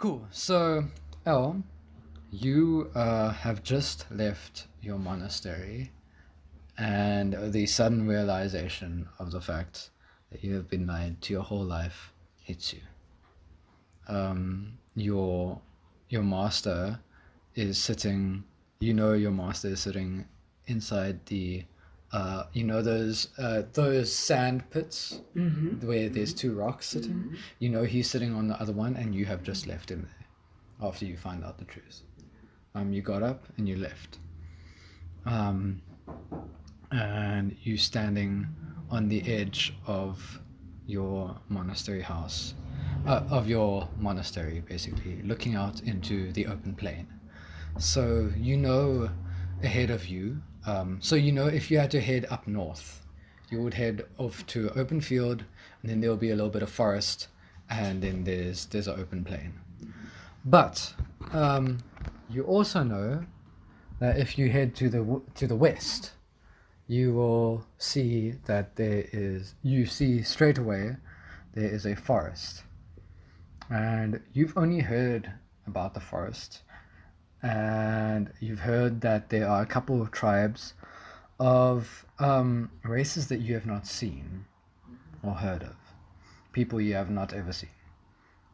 Cool. So, Elle, you have just left your monastery, and the sudden realization of the fact that you have been lied to your whole life hits you. Your master is sitting. Your master is sitting inside the, those sand pits where there's two rocks sitting. He's sitting on the other one, and you have just left him there after you find out the truth. You got up and you left. And you standing on the edge of your monastery house, of your monastery, basically, looking out into the open plain. So ahead of you, if you had to head up north, you would head off to open field, and then there'll be a little bit of forest, and then there's an open plain. But you also know that if you head to the west, you will see that you see straight away there is a forest. And you've only heard about the forest, and you've heard that there are a couple of tribes of races that you have not seen or heard of, people you have not ever seen.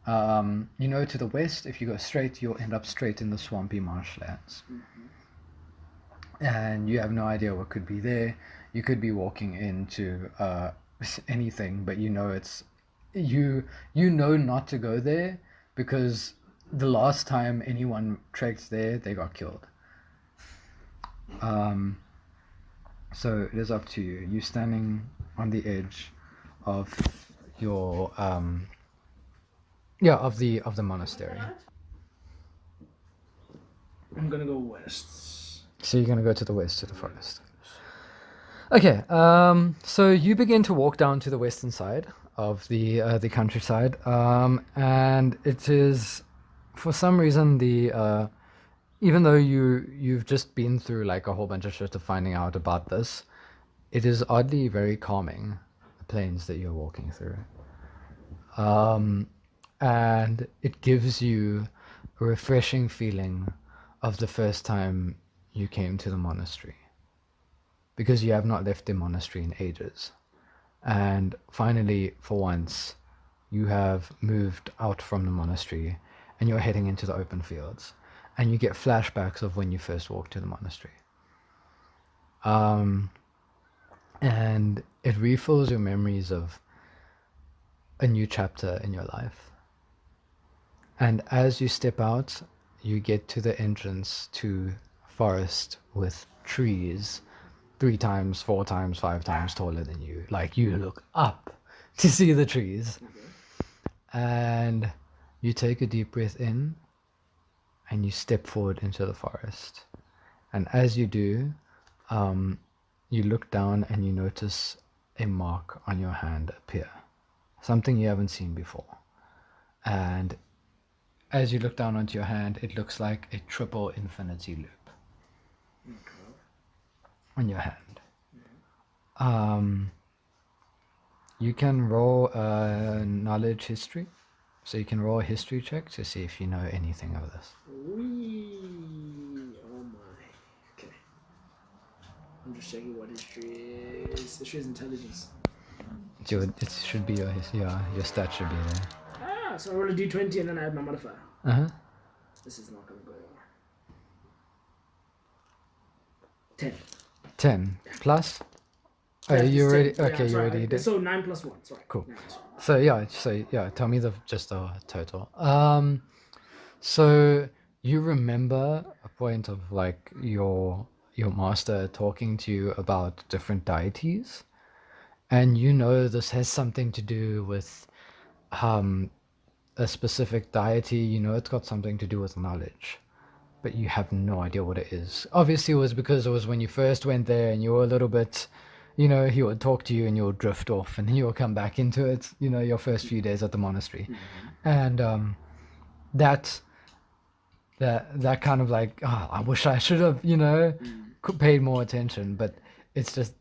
To the west, if you go straight, you'll end up straight in the swampy marshlands. And you have no idea what could be there. You could be walking into anything, but it's you know not to go there, because the last time anyone trekked there, they got killed. So it is up to you. You're standing on the edge of your of the monastery. I'm gonna go west. So you're gonna go to the west, to the forest. Okay. So you begin to walk down to the western side of the countryside, and it is, for some reason, even though you've just been through like a whole bunch of shit of finding out about this, it is oddly very calming, the plains that you're walking through. And it gives you a refreshing feeling of the first time you came to the monastery, because you have not left the monastery in ages. And finally, for once, you have moved out from the monastery and you're heading into the open fields, and you get flashbacks of when you first walked to the monastery. And it refills your memories of a new chapter in your life. And as you step out, you get to the entrance to a forest with trees 3 times, 4 times, 5 times taller than you. Like, you look up to see the trees. And you take a deep breath in and you step forward into the forest. And as you do, you look down and you notice a mark on your hand appear. Something you haven't seen before. And as you look down onto your hand, it looks like a triple infinity loop on your hand. You can roll a knowledge history. So you can roll a history check to see if you know anything of this. Wee. Oh my. Okay. I'm just checking what history is. History is intelligence. It should be your stat should be there. Ah, so I roll a d20 and then I add my modifier. This is not gonna go well. 10. 10 plus. Oh, Yeah, you it's already 10. okay? Yeah, You already did. So 9 plus 1. Sorry. Cool. 9 plus 1. So tell me just the total. So you remember a point of like your master talking to you about different deities, and this has something to do with a specific deity. It's got something to do with knowledge, but you have no idea what it is. Obviously, it was because it was when you first went there and you were a little bit, he would talk to you and you'll drift off and you'll come back into it, your first few days at the monastery. And that kind of like, I wish I should have, paid more attention. But it's just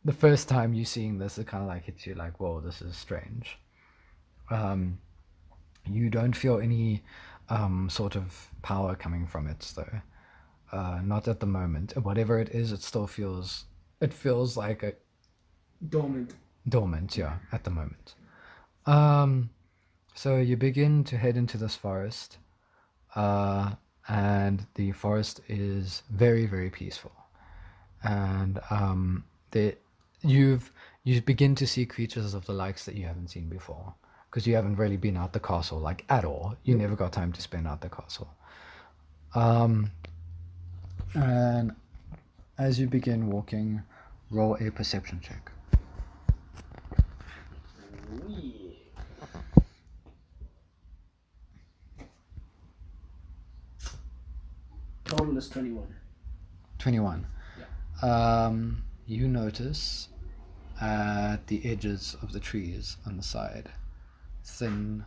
the first time you seeing this, it kind of like hits you like, whoa, this is strange. You don't feel any sort of power coming from it, though. Not at the moment. Whatever it is, it still feels. It feels like a Dormant. yeah, at the moment. So you begin to head into this forest, and the forest is very, very peaceful. And you begin to see creatures of the likes that you haven't seen before, because you haven't really been out the castle like at all. You never got time to spend out the castle. And as you begin walking, roll a perception check. Oh, yeah. Total is 21. 21. Yeah. You notice at the edges of the trees on the side thin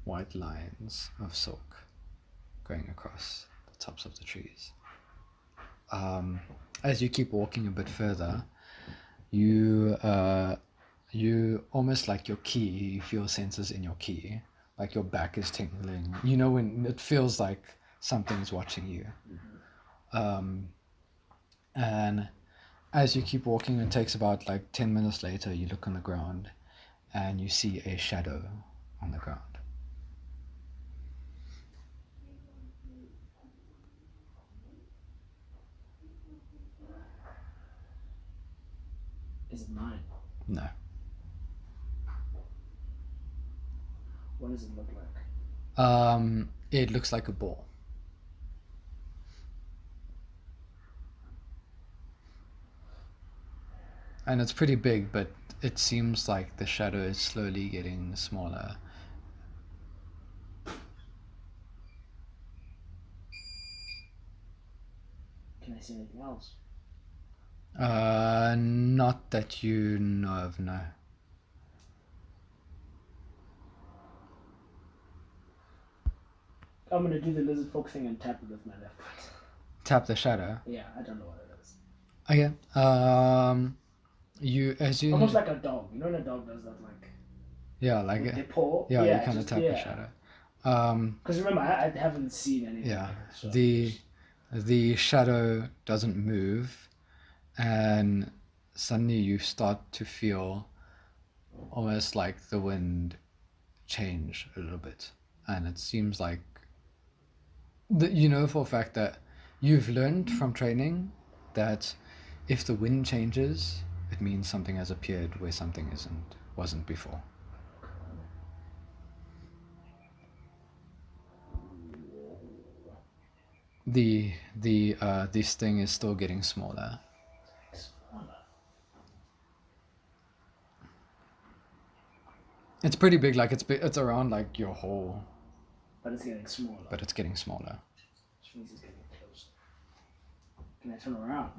white lines of silk going across the tops of the trees. As you keep walking a bit further, you almost like your key, you feel senses in your key, like your back is tingling. You know when it feels like something's watching you. And as you keep walking, it takes about like 10 minutes later, you look on the ground and you see a shadow on the ground. Is it mine? No. What does it look like? It looks like a ball. And it's pretty big, but it seems like the shadow is slowly getting smaller. Can I see anything else? Not that you know of, no. I'm gonna do the lizard folk thing and tap it with my left foot. Tap the shadow. Yeah, I don't know what it is. Okay. You almost like a dog. You know when a dog does that, like yeah, like they paw. yeah, you kind of tap the shadow. Because remember, I haven't seen anything. Yeah, like it, so the shadow doesn't move, and suddenly you start to feel almost like the wind change a little bit, and it seems like you know for a fact that you've learned from training that if the wind changes, it means something has appeared where something wasn't before. This thing is still getting smaller. It's pretty big, like it's around like your whole. But it's getting smaller. But it's getting smaller. Which means it's getting closer. Can I turn around?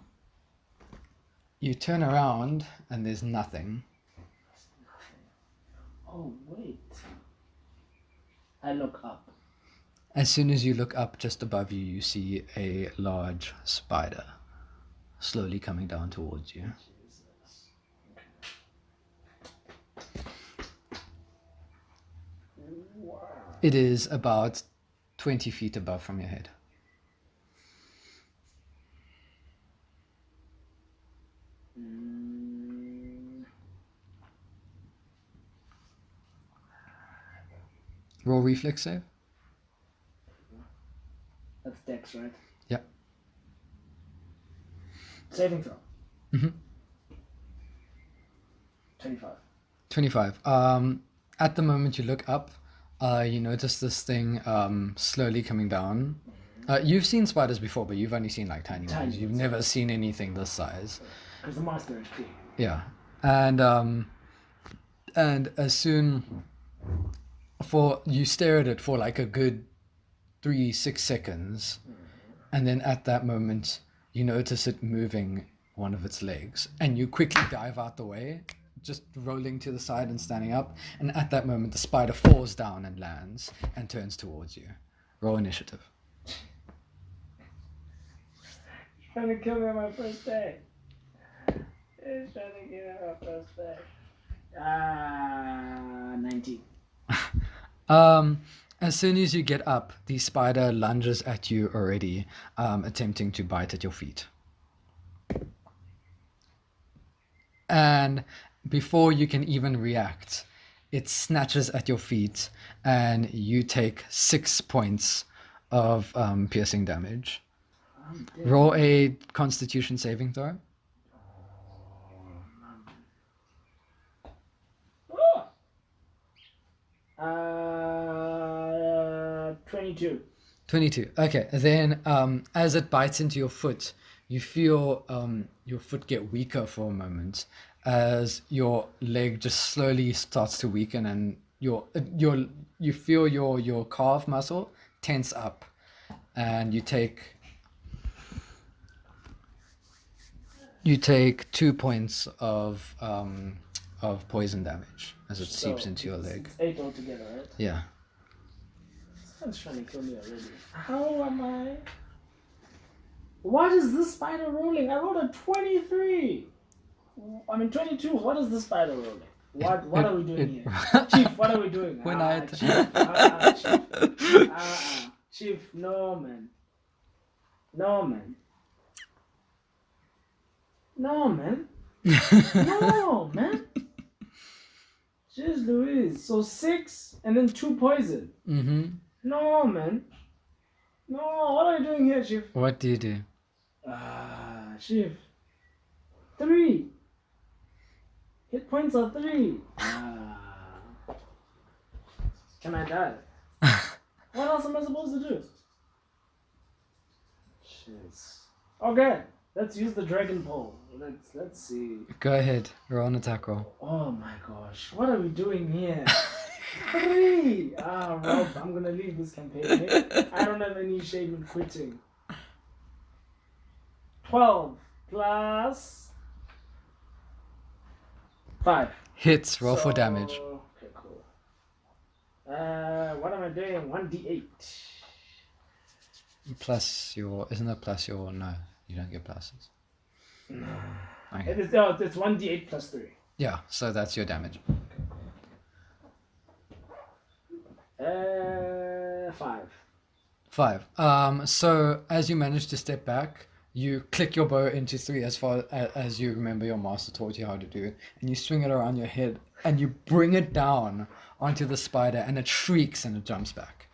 You turn around and there's nothing. Oh wait. I look up. As soon as you look up, just above you, you see a large spider slowly coming down towards you. Jesus. Wow. It is about 20 feet above from your head. Roll reflex save. That's Dex, right? Yep. Saving throw. Mm-hmm. 25. 25. At the moment you look up, you notice this thing slowly coming down. You've seen spiders before, but you've only seen like tiny ones. You've never seen anything this size. Because the monster is big. Yeah, and as soon you stare at it for like a good 3-6 seconds, and then at that moment you notice it moving one of its legs, and you quickly dive out the way, just rolling to the side and standing up, and at that moment the spider falls down and lands and turns towards you. Roll initiative. He's trying to kill me on my first day. He's trying to kill me on my first day. 19. As soon as you get up, the spider lunges at you already, attempting to bite at your feet. And before you can even react, it snatches at your feet, and you take 6 points of piercing damage. I'm dead. Roll a Constitution saving throw. Oh! 22. 22. Okay, then as it bites into your foot, you feel your foot get weaker for a moment as your leg just slowly starts to weaken, and you feel your calf muscle tense up, and you take 2 points of poison damage as it seeps into your leg. It's 8 altogether, right? Yeah. Someone's trying to kill me already. How am I? What is this spider rolling? I rolled a 23. 22. What is this spider rolling? What are we doing here? Chief, what are we doing? Chief, no man. No man. No man. No man. Jeez Louise. So 6 and then 2 poison. Mm-hmm. No man. No, what are you doing here, Chief? What do you do? Chief. 3. Hit points are 3. Can I die? What else am I supposed to do? Jeez. Okay, let's use the dragon pole. Let's see. Go ahead. Roll an attack roll. Oh my gosh, what are we doing here? 3. Rob, I'm gonna leave this campaign. I don't have any shame in quitting. 12 plus 5. Hits. Roll for damage. Okay, cool. What am I doing? 1d8. Plus your... Isn't that plus your... No, you don't get pluses. No. Okay. It's 1d8 plus 3. Yeah, so that's your damage. 5. 5. So as you manage to step back, you click your bow into 3 as far as you remember your master taught you how to do it, and you swing it around your head, and you bring it down onto the spider, and it shrieks and it jumps back.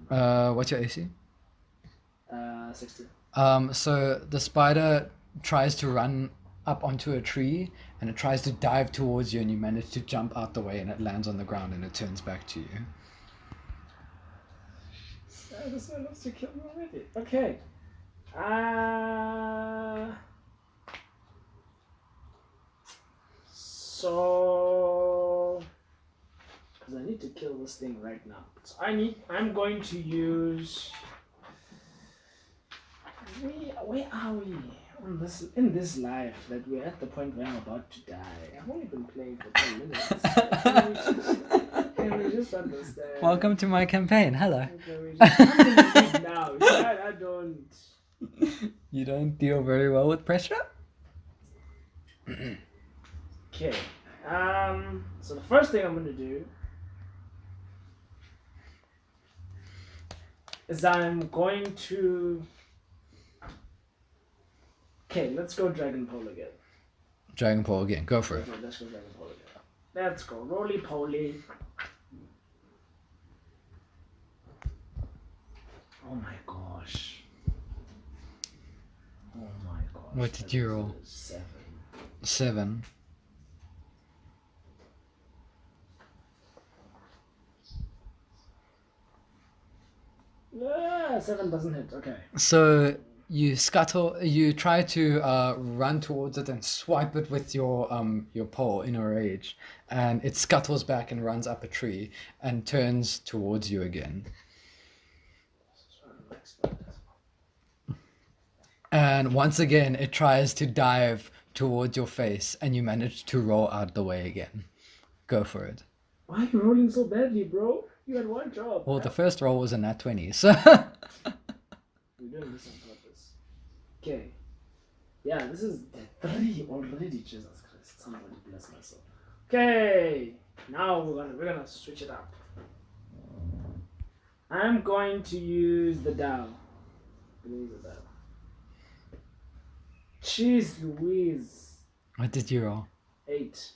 What's your AC? 16. So the spider tries to run up onto a tree, and it tries to dive towards you, and you manage to jump out the way, and it lands on the ground, and it turns back to you. This one wants to kill me already. Okay. So, because I need to kill this thing right now. So I'm going to use. Where are we in this life that we're at the point where I'm about to die? I've only been playing for 10 minutes. Can we just understand? Welcome to my campaign. Hello. I'm gonna leave now. I don't. You don't deal very well with pressure? Okay. So the first thing I'm gonna do is I'm going to. Okay, let's go Dragon Pole again. Dragon Pole again. Go for it. Okay, let's go Dragon Pole again. Let's go. Roly poly. Oh my gosh. Oh my gosh. What did you roll? 7. 7. Yeah, 7 doesn't hit. Okay. So you try to run towards it and swipe it with your pole in a rage, and it scuttles back and runs up a tree and turns towards you again. And once again, it tries to dive towards your face, and you manage to roll out the way again. Go for it. Why are you rolling so badly, bro? You had one job. Well, the first roll was a nat 20, so... We're doing this on purpose. Okay. Yeah, this is 3 already, Jesus Christ. Somebody bless my soul. Okay. Now we're gonna switch it up. I'm going to use the Dow. Jeez Louise. What did you roll? 8.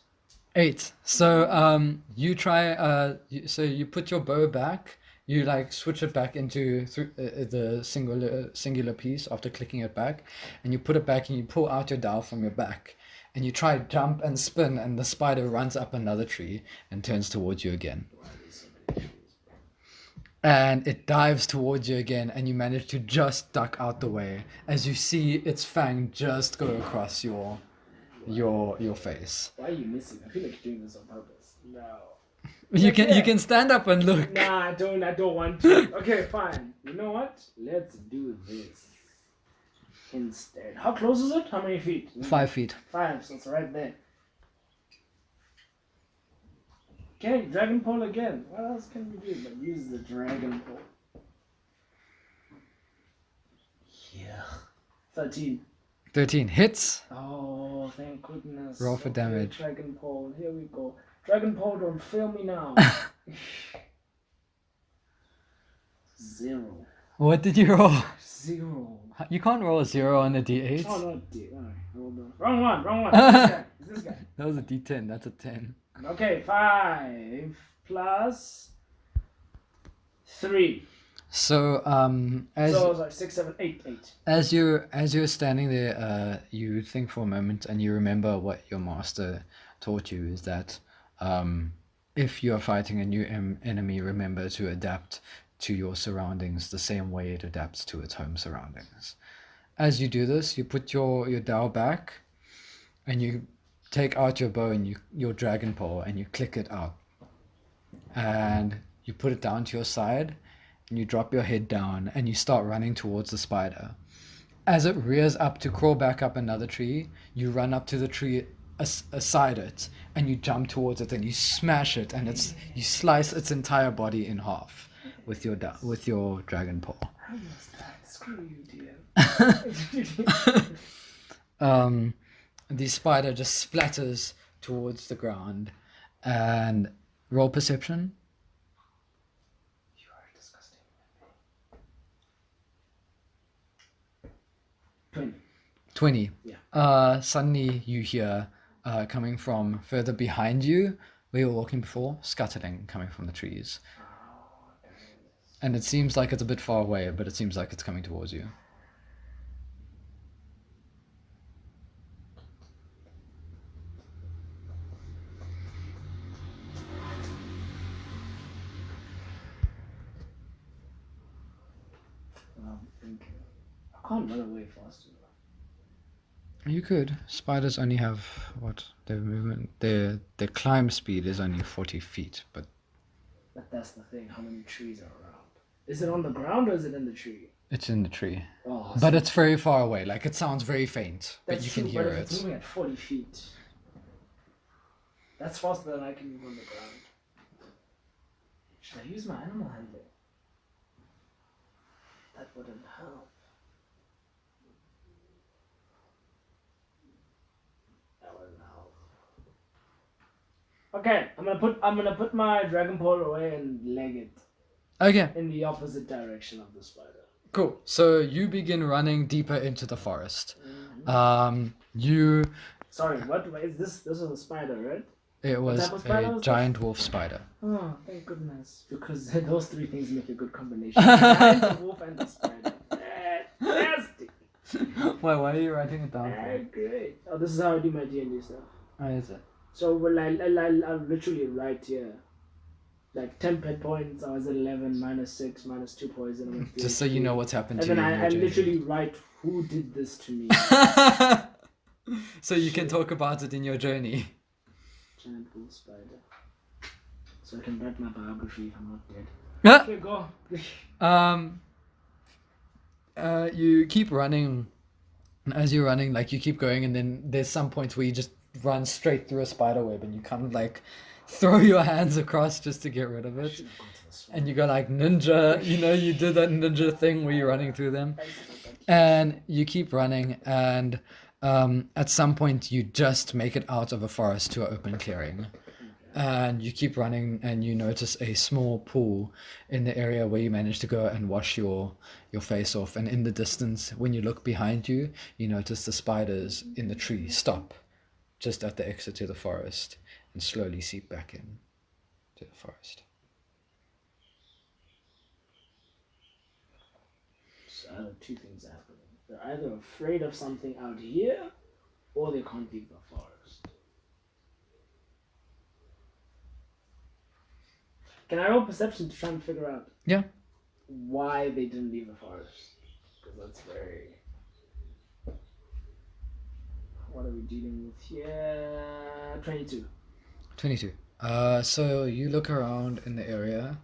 8. So you try. So you put your bow back. You like switch it back into the singular piece after clicking it back, and you put it back and you pull out your dowel from your back, and you try jump and spin, and the spider runs up another tree and turns towards you again. And it dives towards you again, and you manage to just duck out the way as you see its fang just go across your face. Why are you missing? I feel like you're doing this on purpose. No. You can stand up and look. Nah, I don't want to. Okay, fine. You know what? Let's do this instead. How close is it? How many feet? 5 feet. 5, so it's right there. Okay, dragon pole again. What else can we do but use the dragon pole? Yeah. 13. 13 hits. Oh, thank goodness. Roll for damage. Dragon pole. Here we go. Dragon pole, don't fail me now. 0. What did you roll? 0. You can't roll a 0 on a d8. Oh, no, wrong one. This guy. That was a d10. That's a 10. Okay, 5 plus 3. So So it's like 6, 7, 8. as you're standing there, you think for a moment and you remember what your master taught you is that if you are fighting a new enemy, remember to adapt to your surroundings the same way it adapts to its home surroundings. As you do this, you put your dowel back and you take out your bow and your dragon pole and you click it out. And you put it down to your side and you drop your head down and you start running towards the spider. As it rears up to crawl back up another tree, you run up to the tree aside it and you jump towards it and you smash it and you slice its entire body in half with your dragon pole. I must die. Screw you, dear. The spider just splatters towards the ground and roll perception. You are disgusting. 20. Yeah. Suddenly you hear coming from further behind you where you were walking before, scuttling coming from the trees. And it seems like it's a bit far away, but it seems like it's coming towards you. I can't run away faster. You could. Spiders only have their movement. Their climb speed is only 40 feet, but that's the thing. How many trees are around? Is it on the ground or is it in the tree? it's in the tree. Oh, But it's very far away. Like it sounds very faint, but that's you true, can hear but if it's it. moving at 40 feet. That's faster than I can move on the ground. Should I use my animal handling? That wouldn't help. That wouldn't help. Okay, I'm gonna put my dragon pole away and leg it Okay, in the opposite direction of the spider. cool. So you begin running deeper into the forest. Mm-hmm. You Sorry, what is this? This is a spider, right? It was type of spider a was this? giant wolf spider. Oh, thank goodness. Because those three things make a good combination. The wolf and the spider. Nasty. Why are you writing it down? Great. Oh, this is how I do my D&D stuff. Oh, is it? So I'll literally write here, like 10 pet points. I was at 11, -6, -2 poison. I'm at Just so you know what's happened and to then you. in I your journey. literally write who did this to me. So you can talk about it in your journey. Giant wolf spider. So I can write my biography if I'm not dead. Okay, go. You keep running, and as you're running, like you keep going, and then there's some points where you just run straight through a spider web, and you kind of like throw your hands across just to get rid of it, and you go like ninja. You know, you did that ninja thing where you're running through them, and you keep running, and at some point you just make it out of a forest to an open clearing, And you keep running, and you notice a small pool in the area where you managed to go and wash your face off. And in the distance, when you look behind you, you notice the spiders in the tree stop just at the exit to the forest and slowly seep back in to the forest. So I know two things are happening. They're either afraid of something out here, or they can't leave the forest. Can I roll perception to try and figure out Yeah. why they didn't leave the forest? Because that's very... What are we dealing with here? 22. 22. So you look around in the area,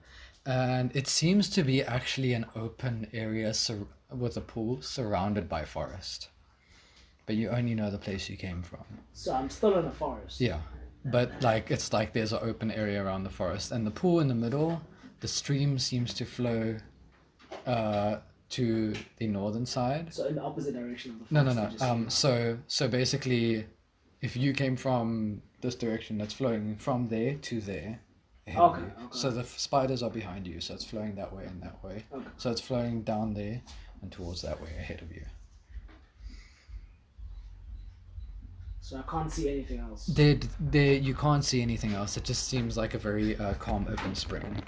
and it seems to be actually an open area with a pool surrounded by forest. But you only know the place you came from. So I'm still in a forest. Yeah. But it's like there's an open area around the forest, and the pool in the middle, the stream seems to flow to the northern side. So in the opposite direction of the No, forest. so basically, if you came from this direction, that's flowing from there to there. ahead of you. So the spiders are behind you, so it's flowing that way and that way. Okay. So it's flowing down there and towards that way ahead of you. So I can't see anything else. You can't see anything else. It just seems like a very calm open spring.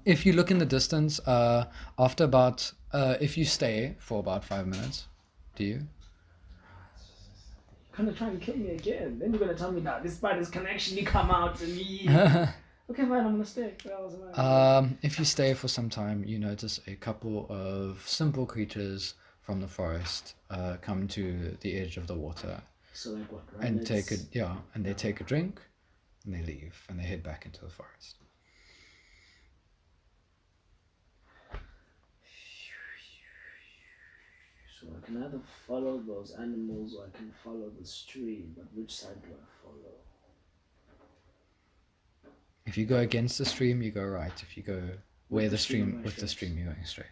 If you look in the distance, after about if you stay for about 5 minutes, do you? You're gonna try and kill me again. Then you're gonna tell me that these spiders can actually come out and leave. Okay, fine, I'm gonna stay. If you stay for some time, you notice a couple of simple creatures from the forest come to the edge of the water. So like what? And they take a drink, and they leave, and they head back into the forest. So I can either follow those animals or I can follow the stream, but which side do I follow? If you go against the stream, you go right. If you go with the stream, you're going straight.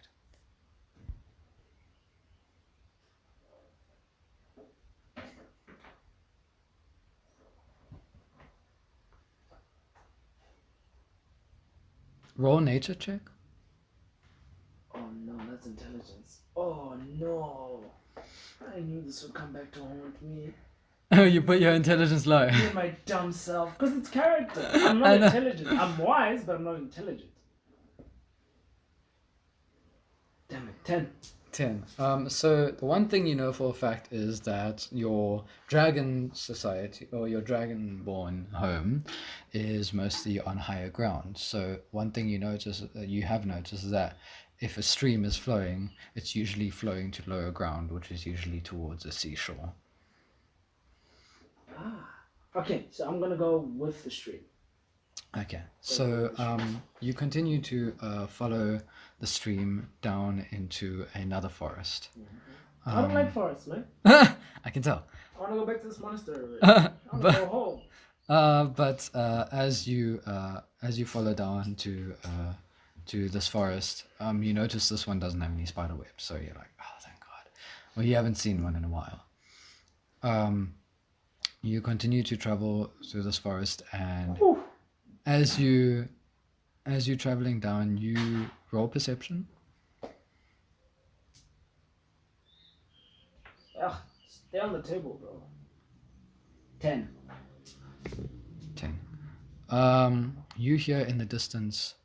Roll nature check. Oh no, that's intelligence. Oh no. I knew this would come back to haunt me. Oh, you put your intelligence low. Me and my dumb self. Because it's character. I'm not intelligent. I'm wise, but I'm not intelligent. Damn it. 10. 10. So the one thing you know for a fact is that your dragon society or your dragonborn home is mostly on higher ground. So one thing you have noticed is that if a stream is flowing, it's usually flowing to lower ground, which is usually towards a seashore. Okay, so I'm gonna go with the stream. Okay, so you continue to follow the stream down into another forest. I don't like forests, man. I can tell. I want to go back to this monastery. I want to go home. But as you follow down to this forest, you notice this one doesn't have any spider webs. So you're like, oh, thank God. Well, you haven't seen one in a while. You continue to travel through this forest, and as you're traveling down, you roll perception. Ugh, stay on the table, bro. 10. 10. You hear in the distance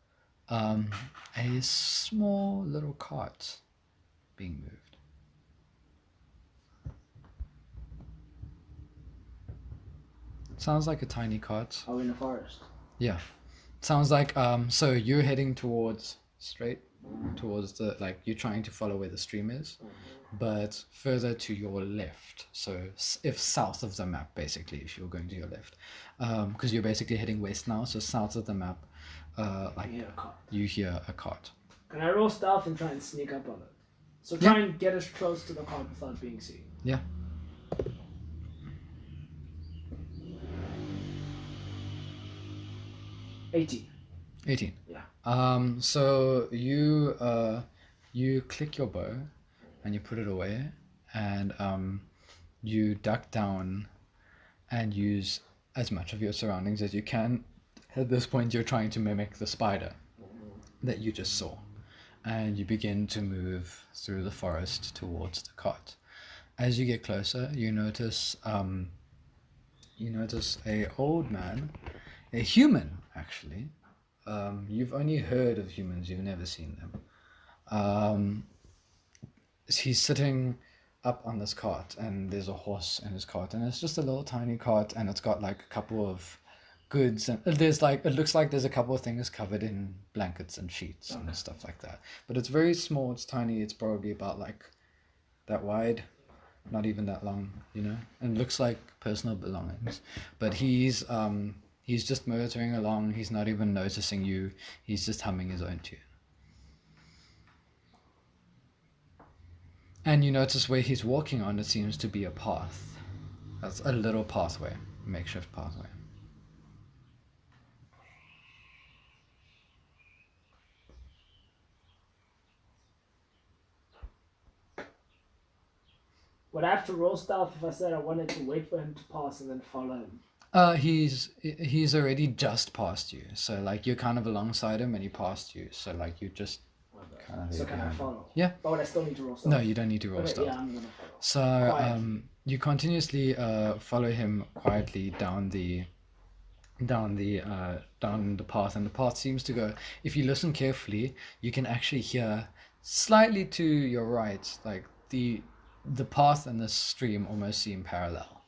a small little cart being moved. Sounds like a tiny cart. Are we in the forest? Yeah. Sounds like so you're heading towards the you're trying to follow where the stream is, but further to your left. So if south of the map, basically, if you're going to your left, because you're basically heading west now. So south of the map, you hear a cart. Can I roll stealth and try and sneak up on it? So try and get as close to the cart without being seen. Yeah. 18. 18. Yeah. So you click your bow and you put it away, and you duck down and use as much of your surroundings as you can. At this point, you're trying to mimic the spider that you just saw, and you begin to move through the forest towards the cot. As you get closer, you notice a old man, a human actually. You've only heard of humans, you've never seen them. He's sitting up on this cart, and there's a horse in his cart, and it's just a little tiny cart, and it's got like a couple of goods, and there's like, it looks like there's a couple of things covered in blankets and sheets and stuff like that, but it's very small, it's tiny, it's probably about like that wide, not even that long, and it looks like personal belongings. But he's just motoring along, he's not even noticing you, he's just humming his own tune. And you notice where he's walking on, it seems to be a path. That's a little pathway, makeshift pathway. Would I have to roll stealth if I said I wanted to wait for him to pass and then follow him? He's already just passed you, so like you're kind of alongside him and he passed you, so like you just kind of. So can I follow? Yeah. But would I still need to roll stealth? No, you don't need to roll stealth. Yeah, I'm gonna follow. So Quiet. you continuously follow him quietly down the path, and the path seems to go. If you listen carefully, you can actually hear slightly to your right, like the path and the stream almost seem parallel,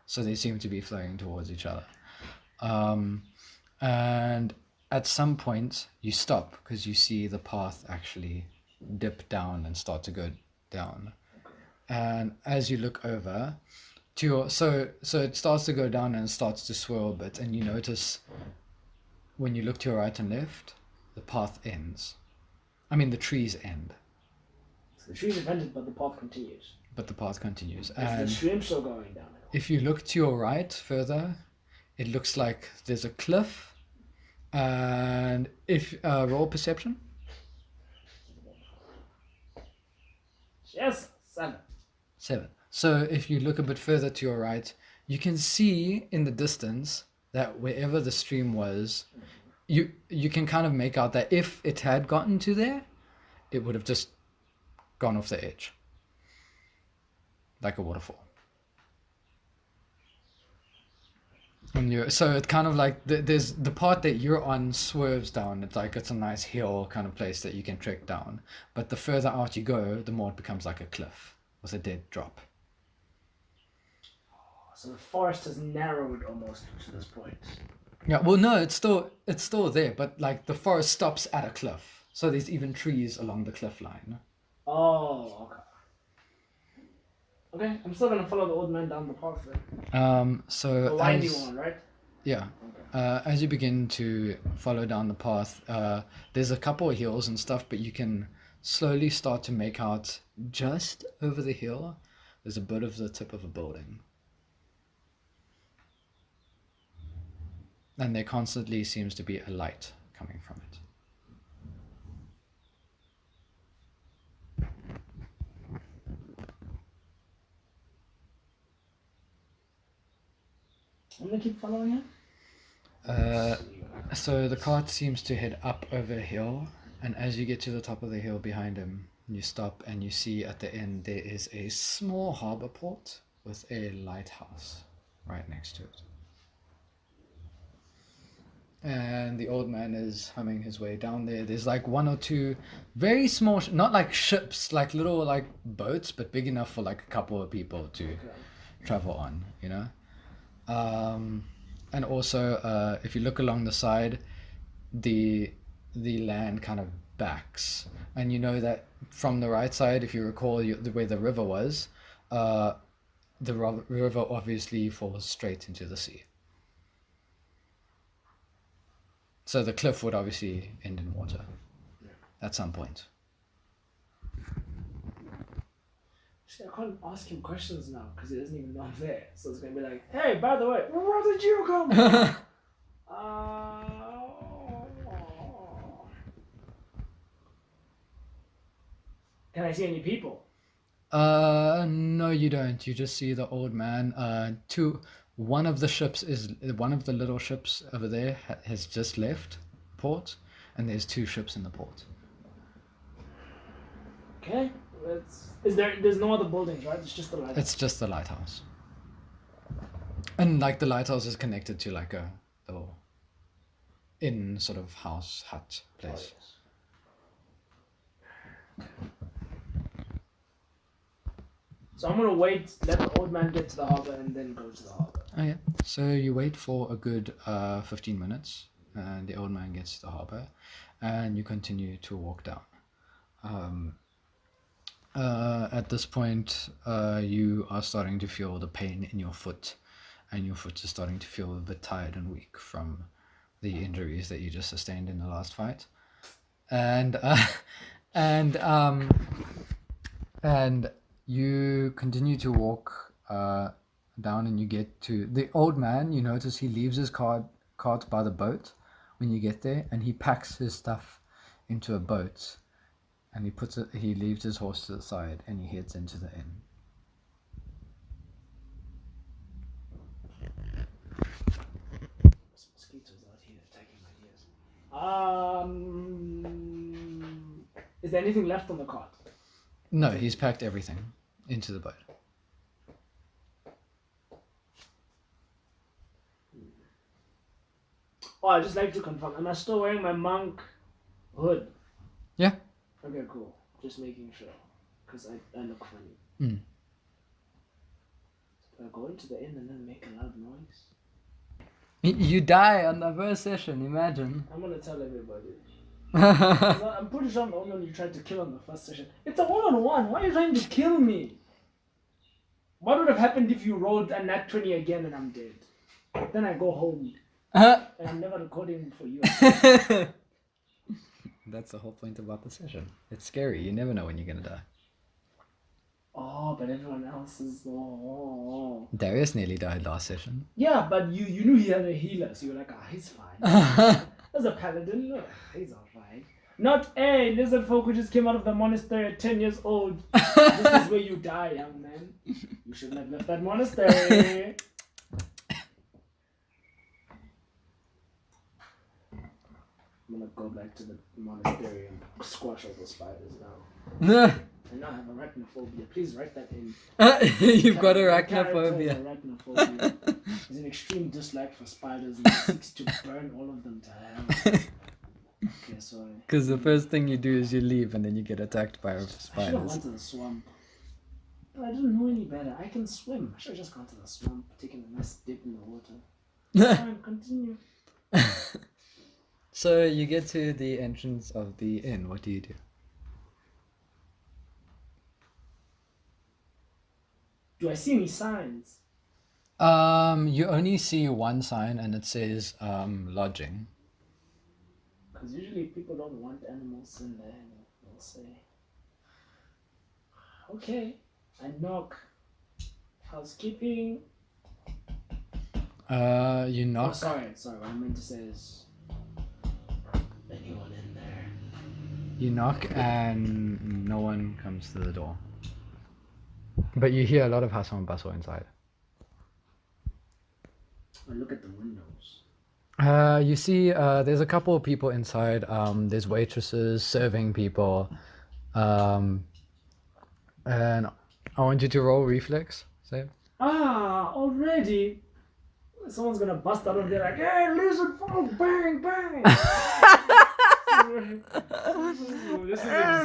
so they seem to be flowing towards each other. And at some point you stop because you see the path actually dip down and start to go down. And as you look over to your, so it starts to go down and starts to swirl a bit, and you notice when you look to your right and left, the path ends. I mean, the trees end. So the trees have ended, but the path continues. But the path continues. Is And the stream still going down? if you look to your right further, it looks like there's a cliff. And if roll perception. Yes, 7. So if you look a bit further to your right, you can see in the distance that wherever the stream was, you can kind of make out that if it had gotten to there, it would have just gone off the edge, like a waterfall. And so it kind of like there's the part that you're on swerves down. It's like it's a nice hill kind of place that you can trek down. But the further out you go, the more it becomes like a cliff with a dead drop. So the forest has narrowed almost to this point. Yeah, well, no, it's still there, but like the forest stops at a cliff, so there's even trees along the cliff line. Oh, okay. Okay, I'm still gonna follow the old man down the path then. So The windy one, right? Yeah. As you begin to follow down the path, there's a couple of hills and stuff, but you can slowly start to make out just over the hill, there's a bit of the tip of a building. And there constantly seems to be a light coming from it. I'm gonna keep following him. So the cart seems to head up over a hill, and as you get to the top of the hill behind him, you stop and you see at the end there is a small harbor port with a lighthouse right next to it. And the old man is humming his way down there. There's like one or two very small, not like ships, like little like boats, but big enough for like a couple of people to travel on, you know. And also, if you look along the side, the land kind of backs, and you know that from the right side, if you recall where the river was, the river obviously falls straight into the sea. So the cliff would obviously end in water at some point. See, I can't ask him questions now because he doesn't even know I'm there. So it's gonna be like, "Hey, by the way, where did you come from?" Can I see any people? No, you don't. You just see the old man. one of the little ships over there has just left port, and there's 2 ships in the port. Okay. There's no other buildings, right? It's just the lighthouse. It's just the lighthouse. And like the lighthouse is connected to like a little inn sort of house hut place. Oh, yes. So I'm gonna wait, let the old man get to the harbor, and then go to the harbor. Oh yeah. So you wait for a good 15 minutes, and the old man gets to the harbor, and you continue to walk down. At this point, you are starting to feel the pain in your foot, and your foot is starting to feel a bit tired and weak from the injuries that you just sustained in the last fight, and you continue to walk down, and you get to the old man. You notice he leaves his cart by the boat when you get there, and he packs his stuff into a boat, and he leaves his horse to the side, and he heads into the inn. Mosquitoes out here attacking my ears. Is there anything left on the cart? No, he's packed everything into the boat. Oh, I'd just like to confirm. Am I still wearing my monk hood? Yeah. Okay, cool. Just making sure. Because I look funny. Mm. Do I go into the inn and then make a loud noise? You die on the first session, imagine. I'm gonna tell everybody. I'm pretty sure I'm the only one you tried to kill on the first session. It's a one-on-one. Why are you trying to kill me? What would have happened if you rolled a nat 20 again and I'm dead? Then I go home. And I'm never recording for you. That's the whole point about the session. It's scary. You never know when you're gonna die. Oh, but everyone else is... Oh. Darius nearly died last session. Yeah, but you knew he had a healer, so you're like, he's fine. As a paladin, he's alright. Not a lizard folk who just came out of the monastery at 10 years old. This is where you die, young man. You shouldn't have left that monastery. I'm gonna go back to the monastery and squash all those spiders now. I now have arachnophobia. Please write that in. You've got arachnophobia. Arachnophobia. There's an extreme dislike for spiders and seeks to burn all of them to hell. Okay, sorry. Because the first thing you do is you leave and then you get attacked by I should have spiders. went to the swamp. But I didn't know any better. I can swim. I should have just gone to the swamp, taken a nice dip in the water. Fine, continue. So you get to the entrance of the inn. What do you do? Do I see any signs? You only see one sign, and it says lodging. Because usually people don't want animals in there. They'll say, okay. I knock. Housekeeping. You knock. Oh, sorry. What I meant to say is, anyone in there? You knock, and no one comes to the door. But you hear a lot of hustle and bustle inside. I look at the windows. You see, there's a couple of people inside. There's waitresses serving people, and I want you to roll reflex save. Already? Someone's gonna bust out of there like, hey, lizard folk, bang, bang!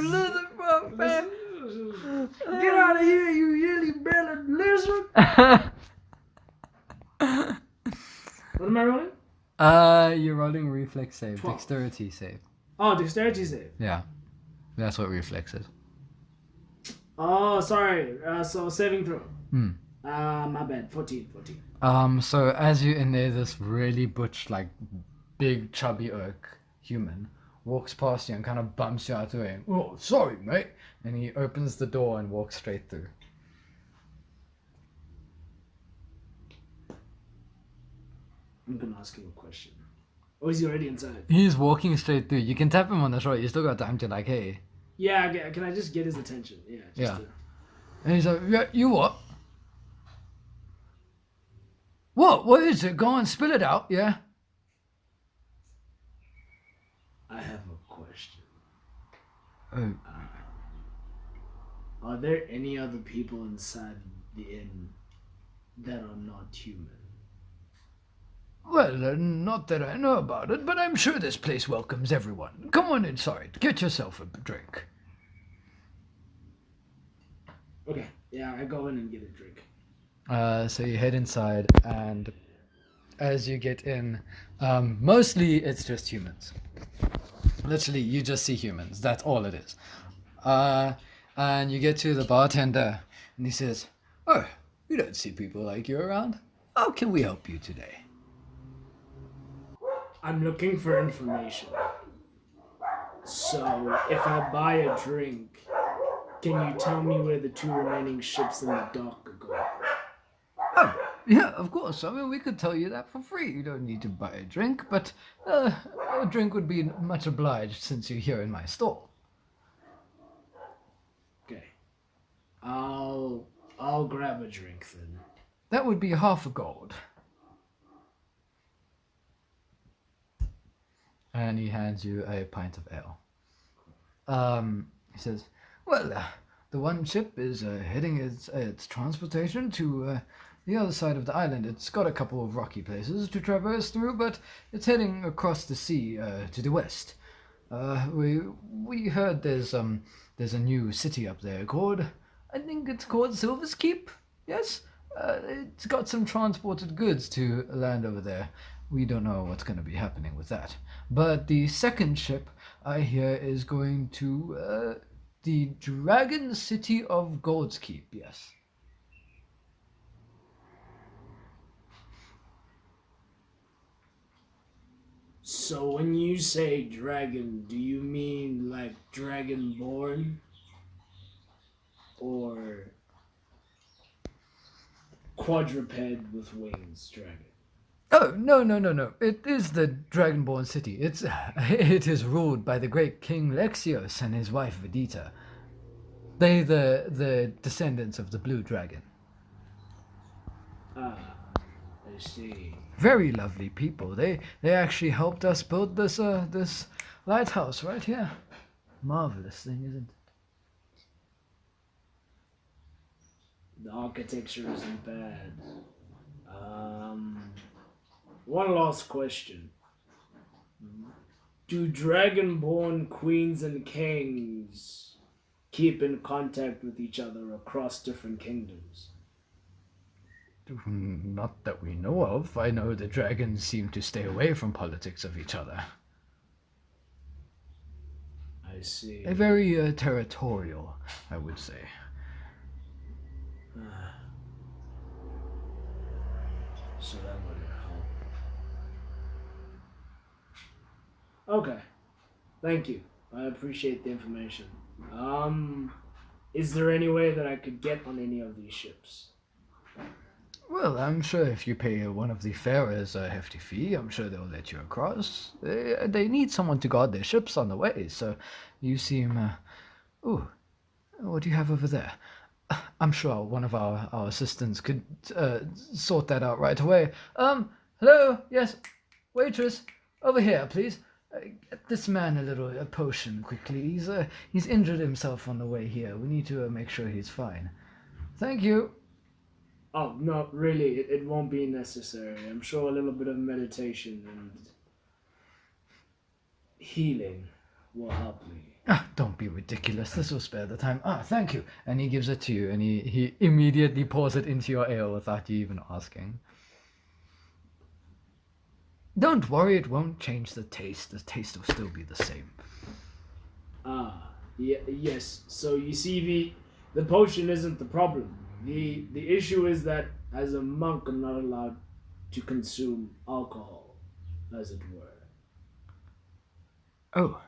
Lizard folk, bang! Get out of here, you yelly-bellied lizard! What am I rolling? You're rolling reflex save, 12. dexterity save. Oh, dexterity save. Yeah, that's what reflex is. Oh, sorry. So saving throw. Hmm. My bad. 14. So as you're in there, this really butch, like, big chubby oak human walks past you and kind of bumps you out the way. Oh, sorry, mate. And he opens the door and walks straight through. I'm gonna ask him a question. Or is he already inside? He's walking straight through. You can tap him on the shoulder. You still got time to like, hey. Yeah, can I just get his attention? Yeah. And he's like, yeah, you what? What is it? Go on, spill it out, yeah? I have a question. Oh, Are there any other people inside the inn that are not human? well, not that I know about it, but I'm sure this place welcomes everyone. Come on inside. Get yourself a drink. Okay, yeah, I go in and get a drink. So you head inside, and as you get in, mostly it's just humans. Literally, you just see humans. That's all it is. And you get to the bartender, and he says, "Oh, we don't see people like you around. How can we help you today?" I'm looking for information. So, if I buy a drink, can you tell me where the 2 remaining ships in the dock are going? Oh, yeah, of course. I mean, we could tell you that for free. You don't need to buy a drink, but a drink would be much obliged since you're here in my store. Okay. I'll grab a drink then. That would be half a gold. And he hands you a pint of ale. He says, well, the one ship is heading its transportation to the other side of the island. It's got a couple of rocky places to traverse through, but it's heading across the sea to the west. We heard there's a new city up there called, I think it's called Silver's Keep. Yes, it's got some transported goods to land over there. We don't know what's going to be happening with that. But the second ship, I hear, is going to the Dragon City of Gold's Keep, yes. So when you say dragon, do you mean like dragonborn? Or quadruped with wings dragon? Oh, no. It is the Dragonborn city. It is ruled by the great King Lexios and his wife Vedita. They the descendants of the Blue Dragon. Ah, I see. Very lovely people. They actually helped us build this lighthouse right here. Marvelous thing, isn't it? The architecture isn't bad. One last question. Do dragonborn queens and kings keep in contact with each other across different kingdoms? Not that we know of. I know the dragons seem to stay away from politics of each other. I see. A very territorial, I would say. So that would help. Okay. Thank you. I appreciate the information. Is there any way that I could get on any of these ships? Well, I'm sure if you pay one of the farers a hefty fee, I'm sure they'll let you across. They need someone to guard their ships on the way, so you seem... Ooh, what do you have over there? I'm sure one of our assistants could sort that out right away. Hello? Yes, waitress, over here, please. Get this man a potion quickly. He's injured himself on the way here. We need to make sure he's fine. Thank you. Oh, no, really, it won't be necessary. I'm sure a little bit of meditation and healing will help me. Don't be ridiculous. This will spare the time. Thank you. And he gives it to you, and he immediately pours it into your ale without you even asking. Don't worry, it won't change the taste. The taste will still be the same. Yes. So you see, the potion isn't the problem. The issue is that as a monk, I'm not allowed to consume alcohol, as it were. Oh.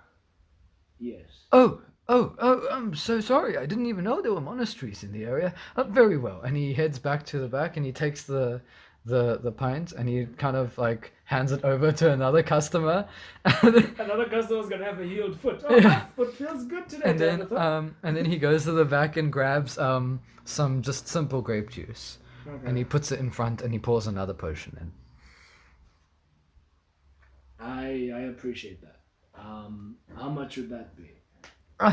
Yes. Oh, I'm so sorry. I didn't even know there were monasteries in the area. Very well. And he heads back to the back and he takes the pint and he kind of like hands it over to another customer. Another customer's gonna have a healed foot. Oh, yeah. My foot feels good today. And then he goes to the back and grabs some just simple grape juice. Okay. And he puts it in front and he pours another potion in. I appreciate that. How much would that be?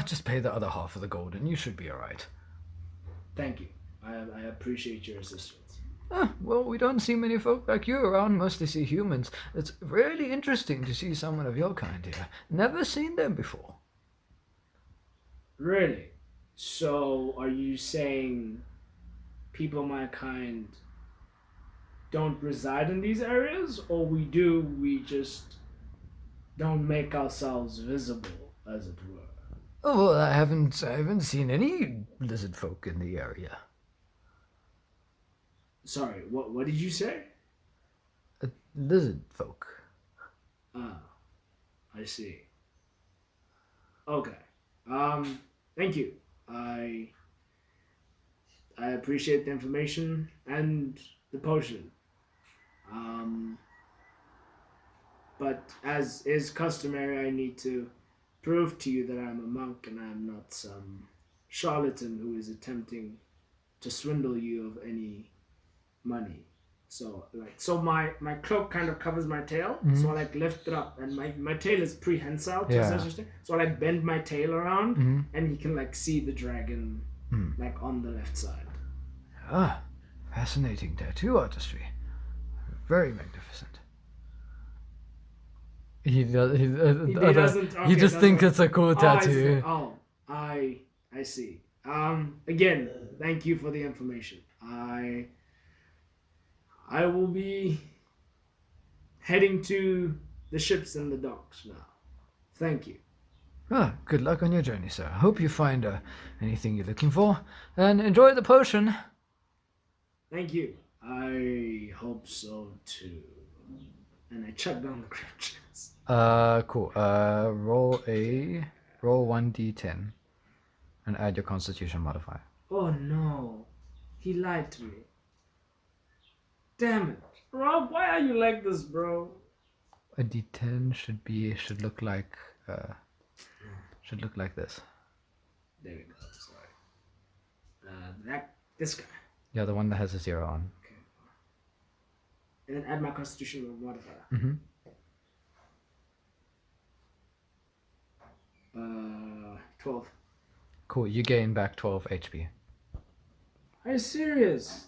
Just pay the other half of the gold and you should be alright. Thank you. I appreciate your assistance. Well, we don't see many folk like you around, mostly see humans. It's really interesting to see someone of your kind here. Never seen them before. Really? So, are you saying people of my kind don't reside in these areas? Or we do, we just don't make ourselves visible, as it were? Oh, well, I haven't seen any lizard folk in the area. Sorry, what did you say? Lizard folk. Ah, I see. Okay. Thank you. I appreciate the information and the potion. But as is customary, I need to prove to you that I'm a monk and I'm not some charlatan who is attempting to swindle you of any money. So my cloak kind of covers my tail, so I lift it up, and my tail is prehensile to such extent. So I bend my tail around, and you can see the dragon on the left side. Ah, fascinating tattoo artistry. Very magnificent. He just thinks it's a cool tattoo. I see. Again, thank you for the information. I will be heading to the ships in the docks now. Thank you. Good luck on your journey, sir. Hope you find anything you're looking for, and enjoy the potion. Thank you. I hope so too. And I chuck down the creatures. Cool. Roll 1d10 and add your constitution modifier. Oh no. He lied to me. Damn it. Rob, why are you like this, bro? A d10 should look like this. There we go. Sorry. This guy. Yeah, the one that has a 0 on. Okay. And then add my constitution modifier. 12. Cool, you gain back 12 HP. Are you serious?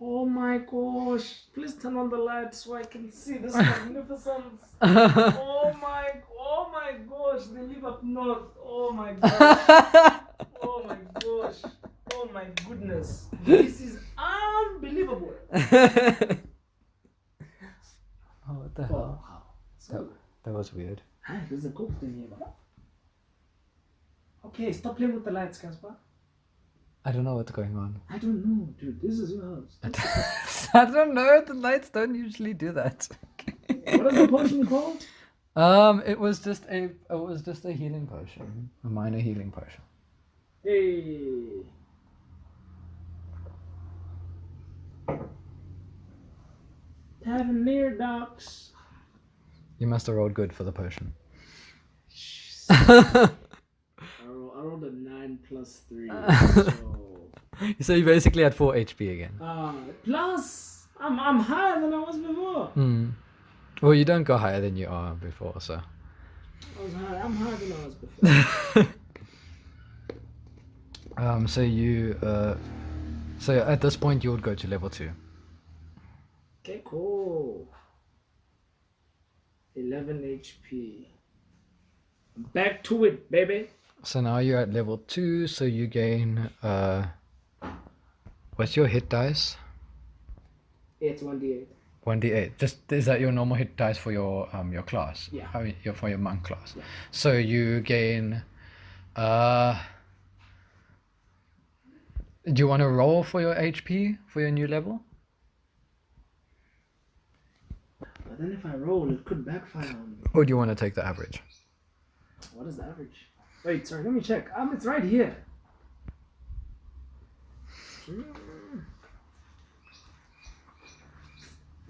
Oh my gosh. Please turn on the lights so I can see this magnificence. Oh my gosh. They live up north. Oh my gosh. Oh my gosh. Oh my goodness. This is unbelievable. What the hell? Wow. That was weird. Hi, there's a ghost in here, man. Okay, stop playing with the lights, Casper. I don't know what's going on. I don't know, dude. This is your house. I don't know. The lights don't usually do that. What is the potion called? It was just a healing potion, a minor healing potion. Hey. Tavernier docks. You must have rolled good for the potion. I rolled a 9 plus 3. So you basically had 4 HP again. Plus, I'm higher than I was before. Well, you don't go higher than you are before, so. I'm higher than I was before. So at this point you would go to level 2. Okay, cool. 11 HP. Back to it, baby. So now you're at level 2, so you gain, what's your hit dice? It's 1d8. 1d8. Is that your normal hit dice for your class? Yeah. For your monk class. Yeah. So you gain, do you want to roll for your HP for your new level? But then if I roll, it could backfire on me. Or do you want to take the average? What is the average? Wait, sorry, let me check. It's right here.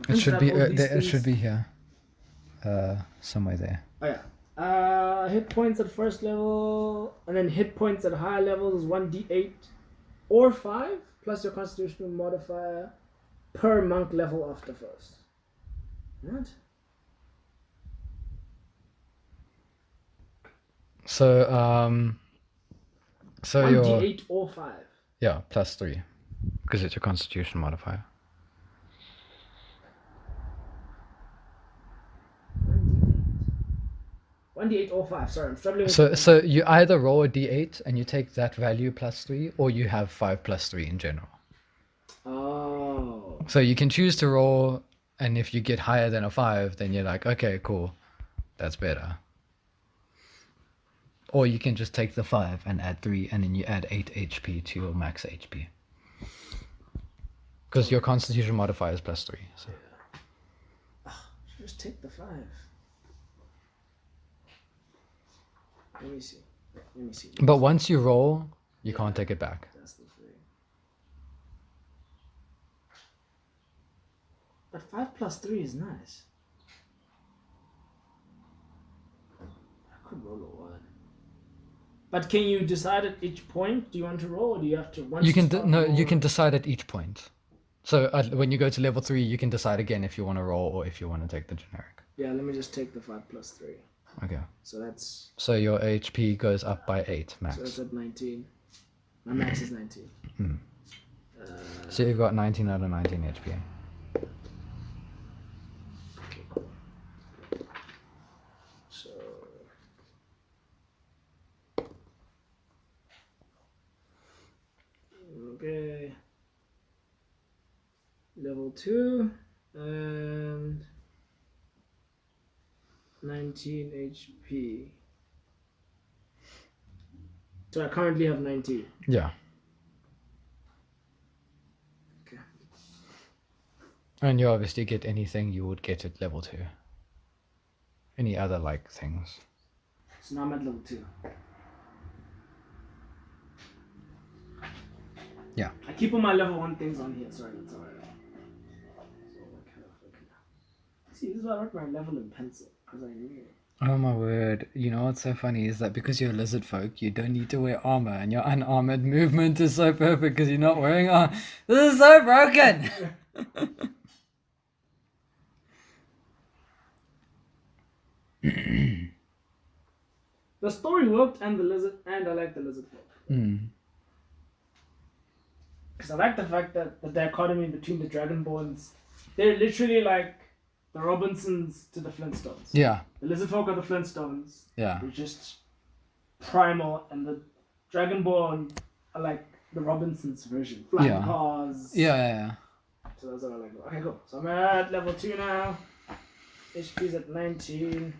It should be. It should be here. Somewhere there. Oh yeah. Hit points at first level, and then hit points at higher levels is 1d8 or 5 plus your constitutional modifier per monk level after first. What? So so your 1d8 or 5. yeah, plus 3 because it's your constitution modifier. 1d8 or 5. Sorry, I'm struggling with So you either roll a d8 and you take that value plus 3, or you have 5 plus 3 in general. Oh. So you can choose to roll, and if you get higher than a 5, then you're like, okay, cool, that's better. Or you can just take the 5 and add 3, and then you add 8 HP to your max HP. Because your constitution modifier is plus 3. So. Just take the 5. Let me see. But once you roll, you can't take it back. That's the 3. But 5 plus 3 is nice. I could roll a 1. But can you decide at each point? Do you want to roll, or do you have to? Once You can roll, you can decide at each point. So when you go to level 3, you can decide again if you want to roll or if you want to take the generic. Yeah, let me just take the 5 plus 3. Okay. So that's. So your HP goes up by 8 max. So that's at 19. My max is 19. So you've got 19 out of 19 HP. Okay, cool. So. Okay. Level 2 and 19 HP. So I currently have 19. Yeah. Okay. And you obviously get anything you would get at level 2. Any other like things. So now I'm at level 2. Yeah. I keep all my level 1 things on here. Sorry, that's alright. See, this is why I wrote my level in pencil, because I knew. Oh my word. You know what's so funny is that because you're lizard folk, you don't need to wear armor, and your unarmored movement is so perfect because you're not wearing armor. This is so broken! The story worked, and I like the lizard folk. Because I like the fact that the dichotomy between the Dragonborns, they're literally like the Robinsons to the Flintstones. Yeah. The lizard folk are the Flintstones. Yeah. They're just primal, and the Dragonborn are like the Robinsons version. Flying cars. Yeah. So that's what I like. Okay, cool. So I'm at level 2 now. HP's at 19.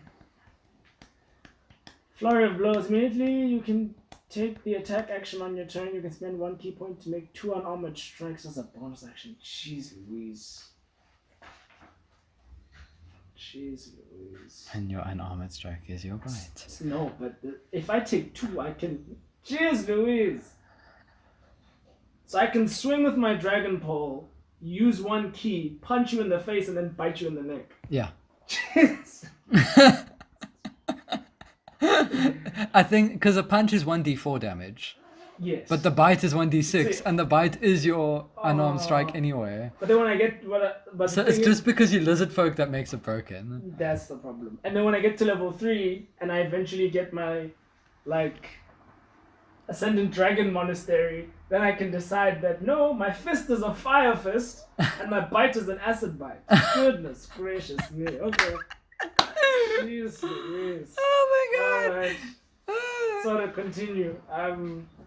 Flurry of blows. Immediately you can take the attack action on your turn. You can spend 1 key point to make 2 unarmored strikes as a bonus action. Jeez Louise. And your unarmored strike is your bite. No, but if I take 2, I can. Jeez Louise! So I can swing with my dragon pole, use 1 key, punch you in the face, and then bite you in the neck. Yeah. Jeez! I think because a punch is 1d4 damage. Yes. But the bite is 1d6, and the bite is your unarmed strike anyway. But then when I get So it's just because you lizard folk that makes it broken. That's the problem. And then when I get to level 3 and I eventually get my Ascendant Dragon Monastery, then I can decide that no, my fist is a fire fist and my bite is an acid bite. Goodness gracious me. Okay. Jeez Louise. Oh my god. Alright. So to continue,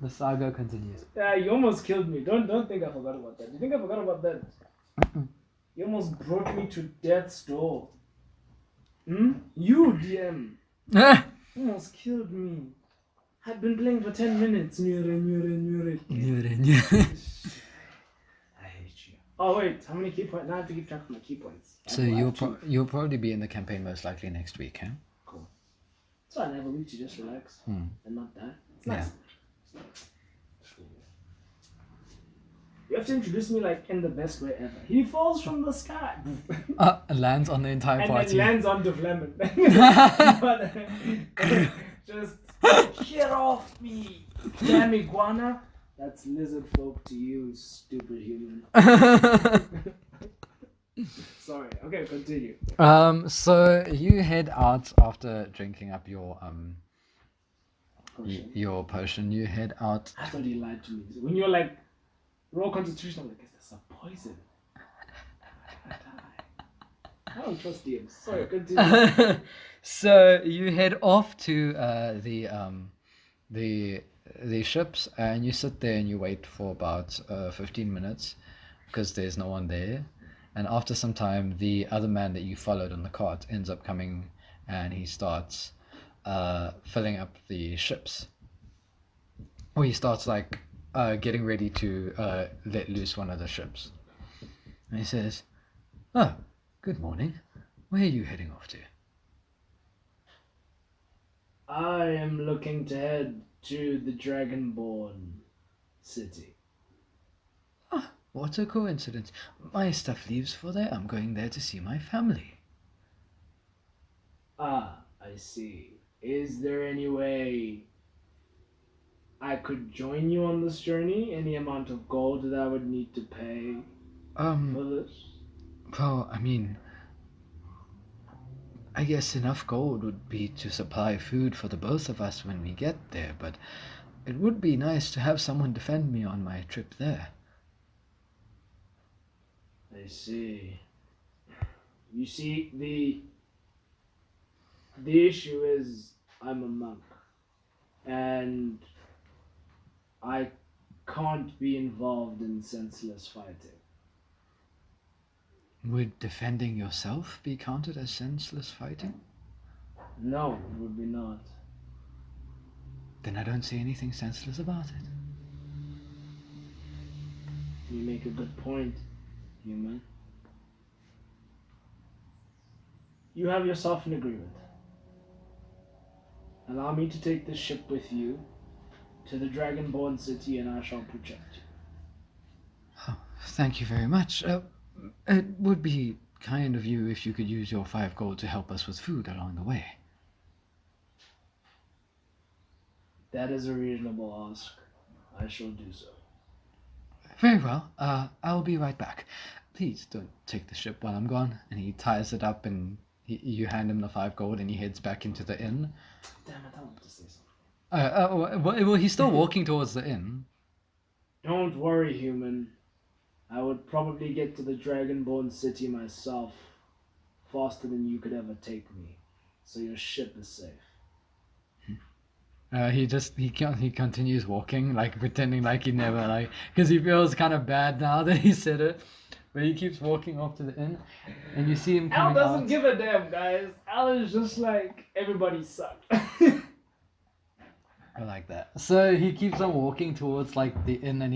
the saga continues. you almost killed me. Don't think I forgot about that. You think I forgot about that? You almost brought me to death's door. You, DM. Almost killed me. I've been playing for 10 minutes. I hate you. Oh wait, how many key points? Now I have to keep track of my key points. So you'll probably be in the campaign most likely next week, huh? Cool. So I have a week to just relax and not die. It's nice. Yeah. You have to introduce me in the best way ever. He falls from the sky. Lands on the entire party. And then lands on Devlemen. Just get off me, damn iguana. That's lizard folk to you, stupid human. Sorry. Okay, continue. So you head out after drinking up your Potion. your potion. You head out. I thought he lied to me. When you're like, roll constitution, I'm like, is this a poison? I don't trust DMs. Sorry, continue. So you head off to the ships, and you sit there and you wait for about 15 minutes because there's no one there. And after some time, the other man that you followed on the cart ends up coming, and he starts filling up the ships. Or he starts like getting ready to let loose one of the ships. And he says, "Oh, good morning. Where are you heading off to?" I am looking to head to the Dragonborn city. "Ah, what a coincidence. My stuff leaves for there. I'm going there to see my family." Ah, I see. Is there any way I could join you on this journey? Any amount of gold that I would need to pay for this? Well, I mean, I guess enough gold would be to supply food for the both of us when we get there, but it would be nice to have someone defend me on my trip there. I see. You see, the issue is I'm a monk, and I can't be involved in senseless fighting. Would defending yourself be counted as senseless fighting? No, it would be not. Then I don't see anything senseless about it. You make a good point, human. You have yourself an agreement. Allow me to take this ship with you to the Dragonborn city, and I shall protect you. Oh, thank you very much. It would be kind of you if you could use your 5 gold to help us with food along the way. That is a reasonable ask. I shall do so. Very well. I'll be right back. Please don't take the ship while I'm gone. And he ties it up, and you hand him the 5 gold, and he heads back into the inn. Damn it, I wanted to say something. Well, he's still walking towards the inn. Don't worry, human. I would probably get to the Dragonborn city myself faster than you could ever take me. So your ship is safe. He continues walking, like pretending like he never because he feels kind of bad now that he said it. But he keeps walking off to the inn, and you see him Al coming doesn't out. give a damn, guys. Al is just like, everybody sucked. I like that. So he keeps on walking towards like the inn, and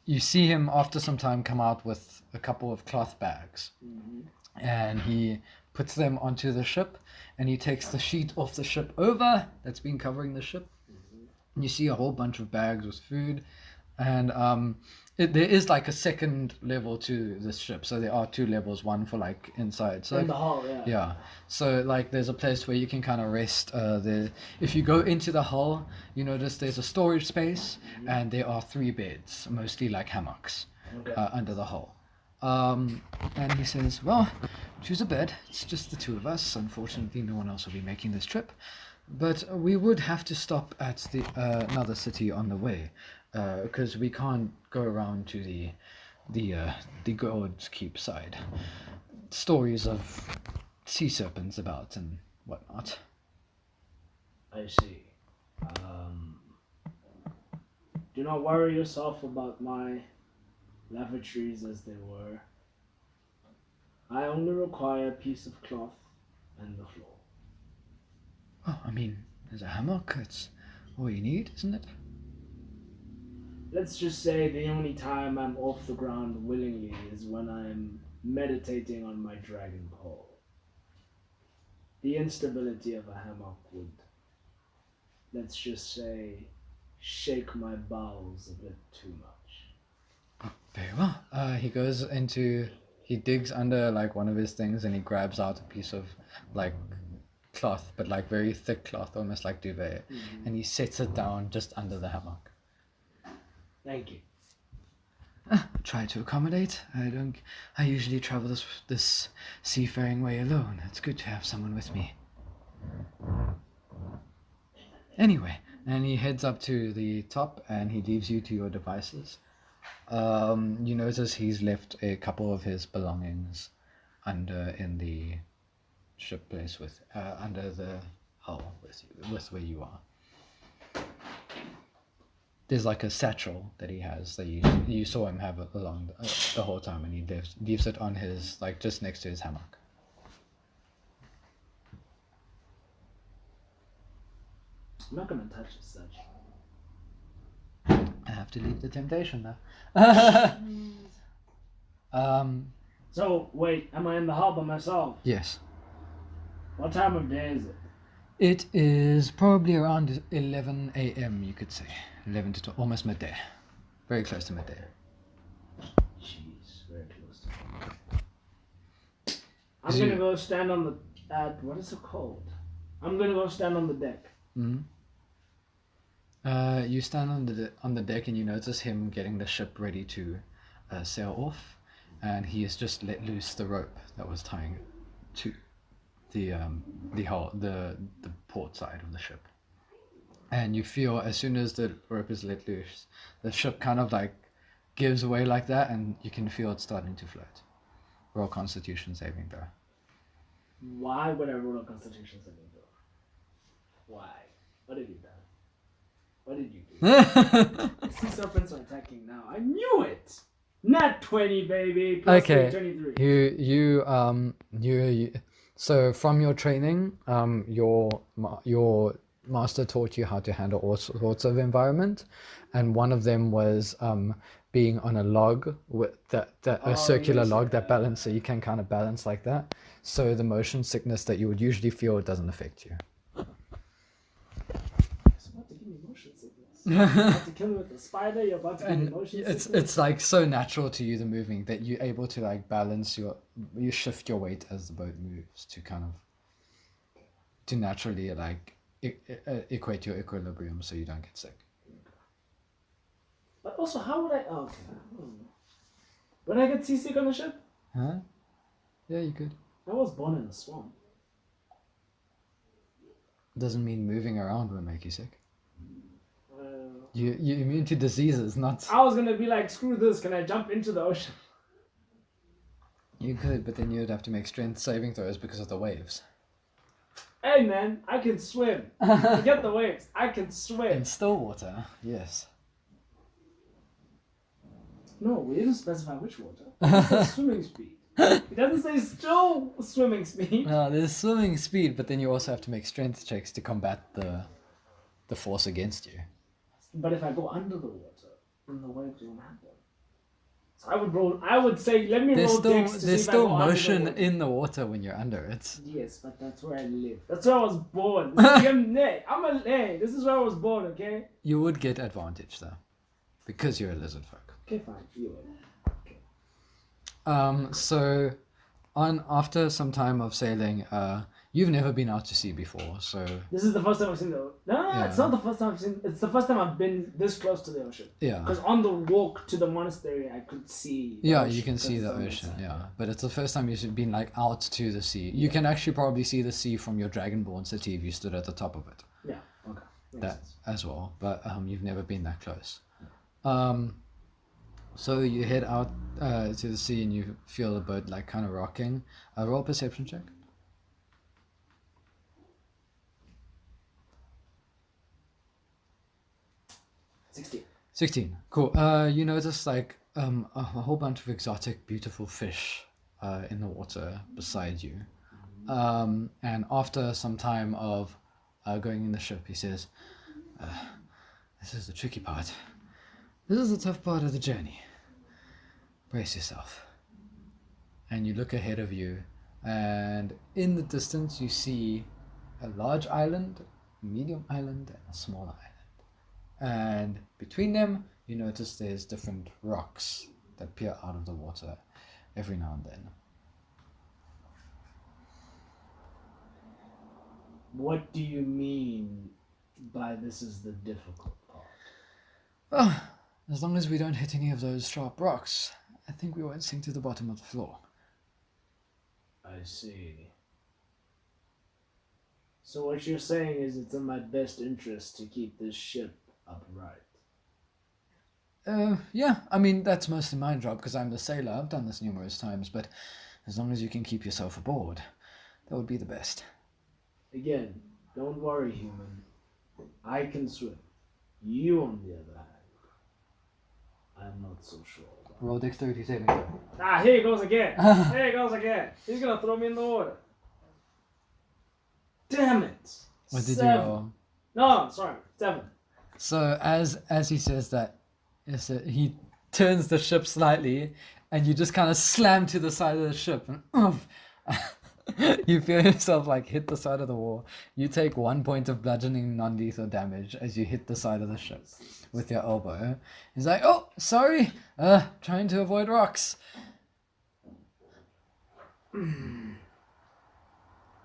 you see him after some time come out with a couple of cloth bags, and he puts them onto the ship, and he takes the sheet off the ship over that's been covering the ship. And you see a whole bunch of bags with food, and there is like a second level to this ship, so there are 2 levels, one for like inside. So In the hull, yeah. yeah, so like there's a place where you can kind of rest. If you go into the hull, you notice there's a storage space, and there are 3 beds, mostly like hammocks, under the hull. And he says, "Well, choose a bed. It's just the 2 of us. Unfortunately, no one else will be making this trip, but we would have to stop at the another city on the way, because we can't go around to the God's Keep side. Stories of sea serpents about and whatnot." I see. Do not worry yourself about my lavatories as they were. I only require a piece of cloth and the floor. Oh, I mean, there's a hammock. That's all you need, isn't it? Let's just say the only time I'm off the ground willingly is when I'm meditating on my dragon pole. The instability of a hammock would, let's just say, shake my bowels a bit too much. Very well. He digs under like one of his things, and he grabs out a piece of like cloth, but like very thick cloth, almost like duvet, and he sets it down just under the hammock. Thank you. Try to accommodate. I usually travel this seafaring way alone. It's good to have someone with me. Anyway, and he heads up to the top and he leaves you to your devices. You notice he's left a couple of his belongings in the ship place under the hull with where you are. There's like a satchel that he has that you saw him have along the whole time, and he leaves it on his, like, just next to his hammock. I'm not gonna touch this satchel. I have to leave the temptation though. So wait, am I in the hall by myself? Yes. What time of day is it? It is probably around 11 a.m. you could say. 11 to 12, almost midday. Very close to midday. Jeez, very close to. I'm gonna go stand on the what is it called? I'm gonna go stand on the deck. Mm-hmm. You stand on the deck and you notice him getting the ship ready to sail off, and he has just let loose the rope that was tying it to the port side of the ship. And you feel as soon as the rope is let loose, the ship kind of like gives away like that, and you can feel it starting to float. Roll Constitution saving throw. Why would I roll a Constitution saving throw? Why? What have you done? What did you do? Sea serpents are attacking now. I knew it. Not 20, baby. Plus Okay. 23. You so from your training, your master taught you how to handle all sorts of environment, and one of them was being on a log with a circular log that balance, so you can kind of balance like that. So the motion sickness that you would usually feel doesn't affect you. It's about to give me motion sickness. You're about to kill me with the spider. You're about to give me motion sickness. It's like so natural to you, the moving, that you're able to like balance you shift your weight as the boat moves to kind of to naturally like equate your equilibrium so you don't get sick. But also, how would I? Oh, okay. Would I get seasick on the ship? Huh? Yeah, you could. I was born in a swamp. Doesn't mean moving around will make you sick. You're immune to diseases, not. I was gonna be like, screw this. Can I jump into the ocean? You could, but then you'd have to make strength saving throws because of the waves. Hey man, I can swim. Forget the waves. I can swim. In still water, yes. No, we didn't specify which water. It says swimming speed. It doesn't say still swimming speed. No, there's swimming speed, but then you also have to make strength checks to combat the force against you. But if I go under the water, then the waves won't happen. So I would say, let me roll dex to see There's if I still go under the motion water. in the water when you're under it. Yes, but that's where I live. That's where I was born. This is where I was born, okay? You would get advantage though, because you're a lizard folk. Okay, fine. You win. So after some time of sailing, you've never been out to sea before, so This is the first time I've seen the ocean. No, Yeah. it's not the first time I've seen. It's the first time I've been this close to the ocean. yeah. Because on the walk to the monastery, I could see. The Yeah, ocean you can see because the it's on ocean, side. yeah. But it's the first time you've been like out to the sea. You can actually probably see the sea from your Dragonborn city if you stood at the top of it. Yeah. Okay. Makes That sense. as well, but you've never been that close. So you head out to the sea and you feel the boat like kind of rocking. Roll a perception check. 16. Cool. You notice like a whole bunch of exotic, beautiful fish in the water beside you. And after some time of going in the ship, he says, "This is the tricky part. This is the tough part of the journey. Brace yourself." And you look ahead of you, and in the distance you see a large island, a medium island, and a small island. And between them, you notice there's different rocks that peer out of the water every now and then. What do you mean by this is the difficult part? Well, As long as we don't hit any of those sharp rocks, I think we won't sink to the bottom of the floor. I see. So what you're saying is it's in my best interest to keep this ship upright. Yeah, I mean, that's mostly my job because I'm the sailor. I've done this numerous times, but as long as you can keep yourself aboard, that would be the best. Again, don't worry, human. I can swim. You, on the other hand, I'm not so sure about. Roll dexterity saving throw. Ah, here he goes again. Here he goes again. He's gonna throw me in the water. Damn it. What did 7. you roll? No, sorry. 7. So as he says that, he turns the ship slightly, and you just kind of slam to the side of the ship, and you feel yourself like hit the side of the wall. You take 1 point of bludgeoning non-lethal damage as you hit the side of the ship with your elbow. He's like, "Oh, sorry, trying to avoid rocks."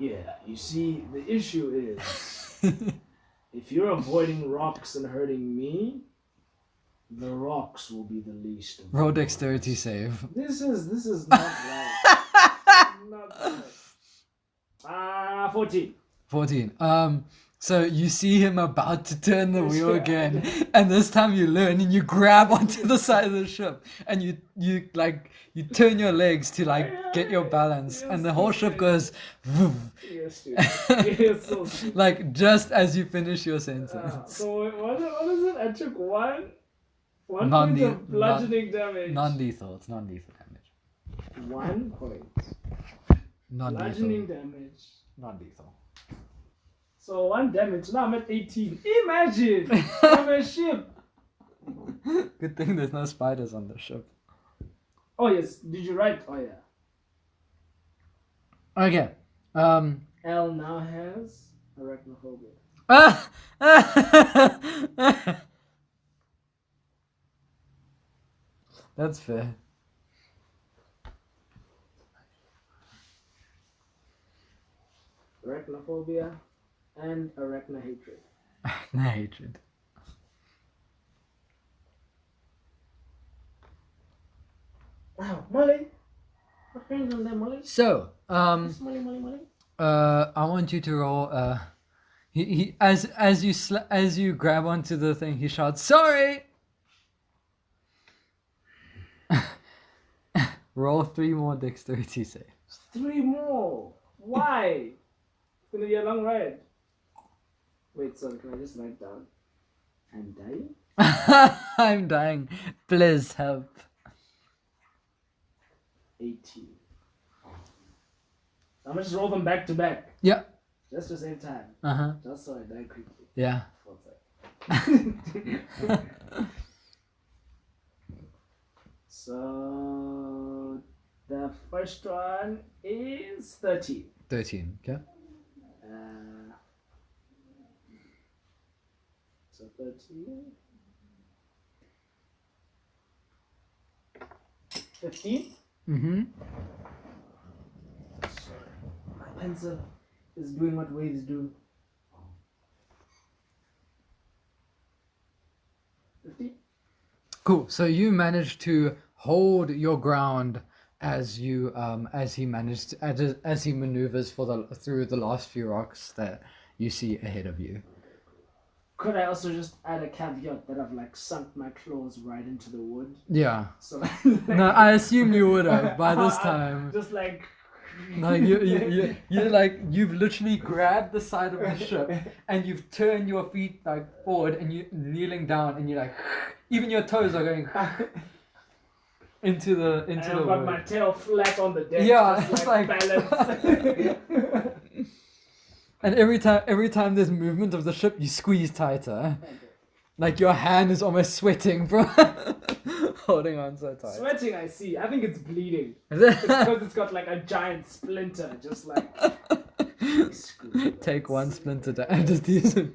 Yeah, you see, the issue is, if you're avoiding rocks and hurting me, the rocks will be the least of Roll your dexterity worries. save. This is not right. Not right. 14. 14. So you see him about to turn the wheel Yeah. again, and this time you learn and you grab onto the side of the ship, and you turn your legs to get your balance, and the whole ship goes vroom, You're stupid. You're so stupid. like just as you finish your sentence. So what is it? I took one point Non-le- of bludgeoning damage. Non-lethal. It's non-lethal damage. 1 point. Non-lethal. Bludgeoning damage. Non-lethal. So 1 damage. Now I'm at 18. Imagine! I'm a ship. Good thing there's no spiders on the ship. Oh yes. Did you write? Oh yeah. Okay. L now has arachnophobia. That's fair. Arachnophobia and arachnohatred. No hatred. Wow, Molly. What brings on there, Molly? So, Molly. I want you to roll. He as you grab onto the thing, he shouts, "Sorry!" Roll 3 more dexterity saves. 3 more. Why? It's gonna be a long ride. Wait, son, can I just write down? I'm dying? I'm dying. Please help. 18. I'm gonna just roll them back to back. Yeah. Just to save time. Just so I die quickly. Yeah. 4 seconds. So the first one is 13. 13. Okay. So 13. 15. Mm-hmm. Sorry. My pencil is doing what waves do. 50. Cool. So you managed to hold your ground as you as he maneuvers through the last few rocks that you see ahead of you. Could I also just add a caveat that I've sunk my claws right into the wood? Yeah. So No, I assume you would have by this time. Just No, you've literally grabbed the side of the ship and you've turned your feet forward and you're kneeling down and you're even your toes are going into the and I've got wood. my tail flat on the deck. Yeah, just it's balance. And every time there's movement of the ship, you squeeze tighter. Okay. Your hand is almost sweating from holding on so tight. Sweating, I see. I think it's bleeding. It's because it's got a giant splinter, just Take one splinter down. I'm just teasing.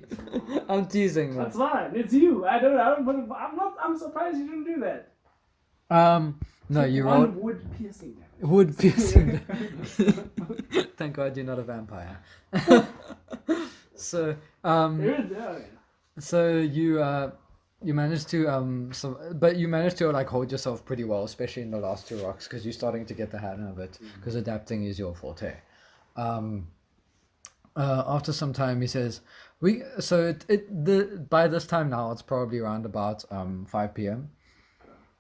I'm teasing. That's fine. It's you. I don't. I'm surprised you didn't do that. No, you One rolled wood piercing damage. wood piercing. Thank God you're not a vampire. So, There is there. so you You managed to but you managed to like hold yourself pretty well, especially in the last two rocks, because you're starting to get the hang of it. Because adapting is your forte. After some time, he says, by this time now it's probably around about 5 p.m.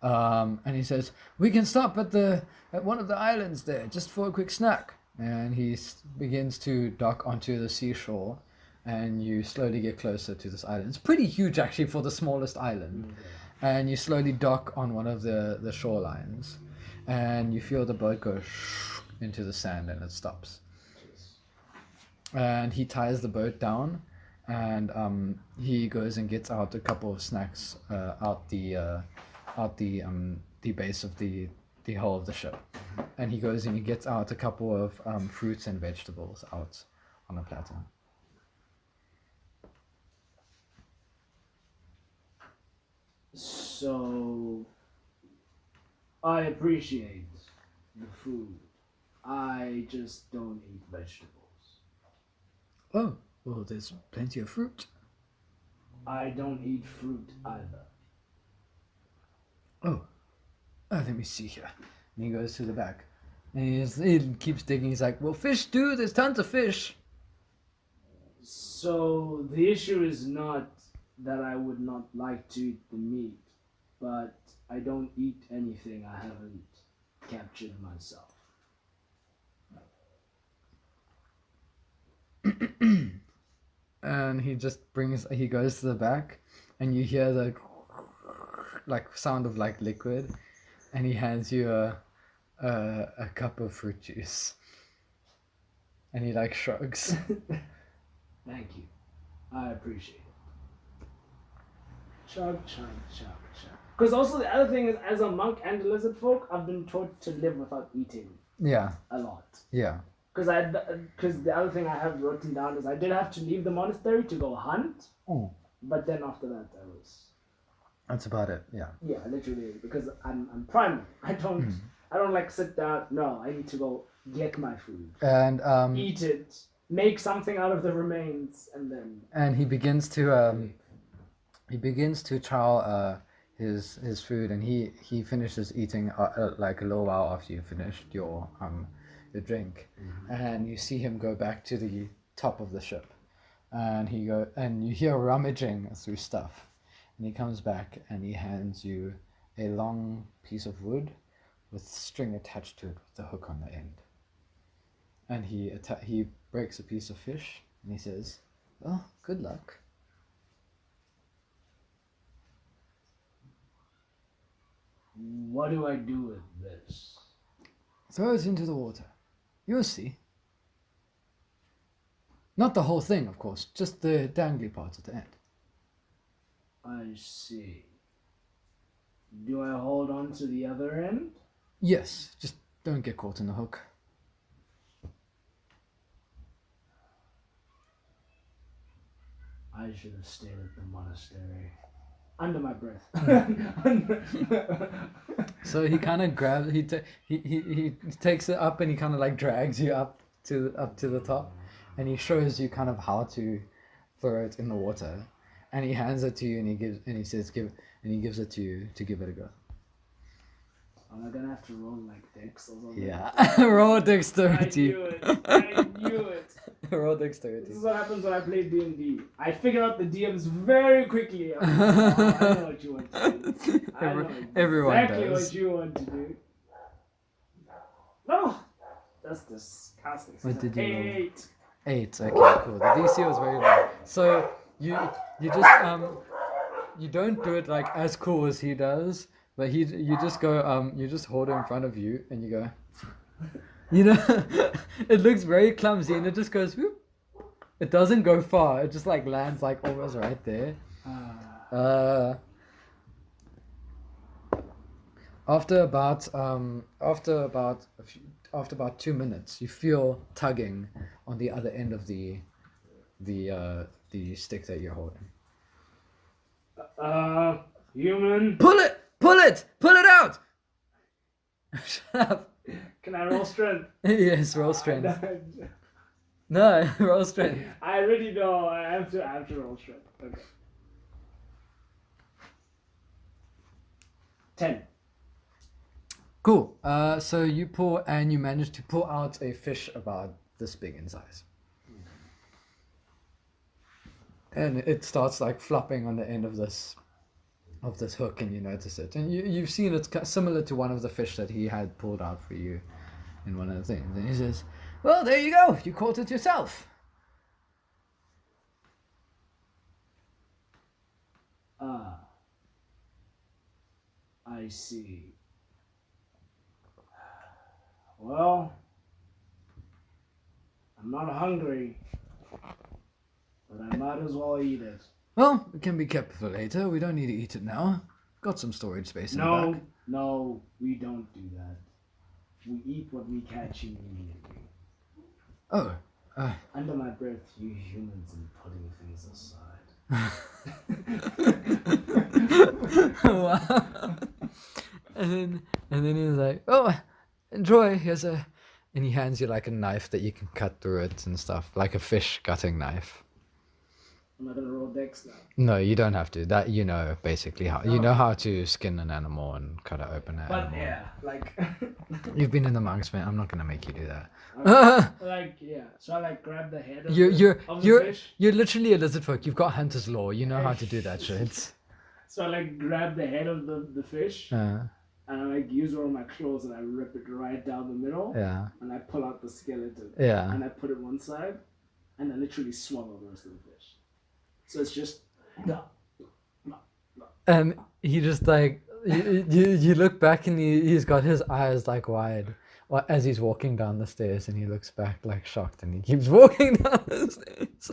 And he says, we can stop at one of the islands there just for a quick snack. And he begins to dock onto the seashore, and you slowly get closer to this island. It's pretty huge actually for the smallest island. And you slowly dock on one of the shorelines, and you feel the boat go into the sand, and it stops. And he ties the boat down, and he goes and gets out a couple of snacks out the base of the hull of the ship. And he goes and he gets out a couple of fruits and vegetables out on a platter. So, I appreciate the food. I just don't eat vegetables. Oh, well, there's plenty of fruit. I don't eat fruit either. Oh, let me see here. And he goes to the back. And he keeps digging. He's like, well, fish do. There's tons of fish. So, the issue is not that I would not like to eat the meat, but I don't eat anything I haven't captured myself. And he goes to the back, and you hear the like sound of like liquid, and he hands you a cup of fruit juice, and he like shrugs. Thank you. I appreciate it. Chug, chug, chug, chug. Because also the other thing is, as a monk and a lizard folk, I've been taught to live without eating. Yeah. A lot. Yeah. Because the other thing I have written down is I did have to leave the monastery to go hunt. Oh. But then after that, I was. That's about it. Yeah. Yeah, literally, because I'm primal. I don't like sit down. No, I need to go get my food and eat it, make something out of the remains, and then. And he begins to chow his food, and he finishes eating like a little while after you finished your drink, and you see him go back to the top of the ship, and you hear rummaging through stuff, and he comes back and he hands you a long piece of wood with string attached to it with the hook on the end, and he breaks a piece of fish and he says, "Oh, good luck." What do I do with this? Throw it into the water. You'll see. Not the whole thing, of course, just the dangly parts at the end. I see. Do I hold on to the other end? Yes, just don't get caught in the hook. I should have stayed at the monastery. Under my breath. So he kind of grabs. He takes it up and he kind of like drags you up to the top, and he shows you kind of how to throw it in the water, and he hands it to you and he gives it to you to give it a go. Am I gonna have to roll like dex or something? Yeah, roll dexterity. I knew it. Roll dexterity. This is what happens when I play D&D. I figure out the DMs very quickly. I'm like, oh, I know what you want to do. I know Everyone exactly does. what you want to do. No, that's disgusting. What did you roll? 8. 8. Okay, cool. The DC was very low. So you just you don't do it like as cool as he does, but you just go you just hold it in front of you and you go. You know, it looks very clumsy and it just goes whoop. It doesn't go far. It just like lands like almost right there. After about 2 minutes, you feel tugging on the other end of the stick that you're holding. Human. Pull it out! Shut up. Can I roll strength? Yes, roll strength. No, roll strength. I already know. I have to roll strength. Okay. 10. Cool. So you pull and you manage to pull out a fish about this big in size. And it starts like flopping on the end of this hook, and you notice it. And you've seen it's similar to one of the fish that he had pulled out for you in one of the things. And he says, well, there you go. You caught it yourself. Ah. I see. Well, I'm not hungry, but I might as well eat it. Well, it can be kept for later. We don't need to eat it now. Got some storage space in the back. No, we don't do that. We eat what we catch immediately. Oh. Under my breath, you humans are putting things aside. Wow. And then he's like, oh, enjoy. And he hands you like a knife that you can cut through it and stuff, like a fish cutting knife. Am I gonna roll dex now? No, you don't have to. That you know basically how you know how to skin an animal and cut it open. But yeah, like you've been in the monks, man. I'm not gonna make you do that. like yeah. So I like grab the head of You're the fish. You're literally a lizard folk. You've got hunter's law. You know how to do that shit. So I like grab the head of the fish. And I like use one of my claws and I rip it right down the middle. Yeah. And I pull out the skeleton. Yeah. And I put it one side, and I literally swallow the rest of the fish. So it's just. And he just like you look back and he's got his eyes like wide as he's walking down the stairs, and he looks back like shocked, and he keeps walking down the stairs.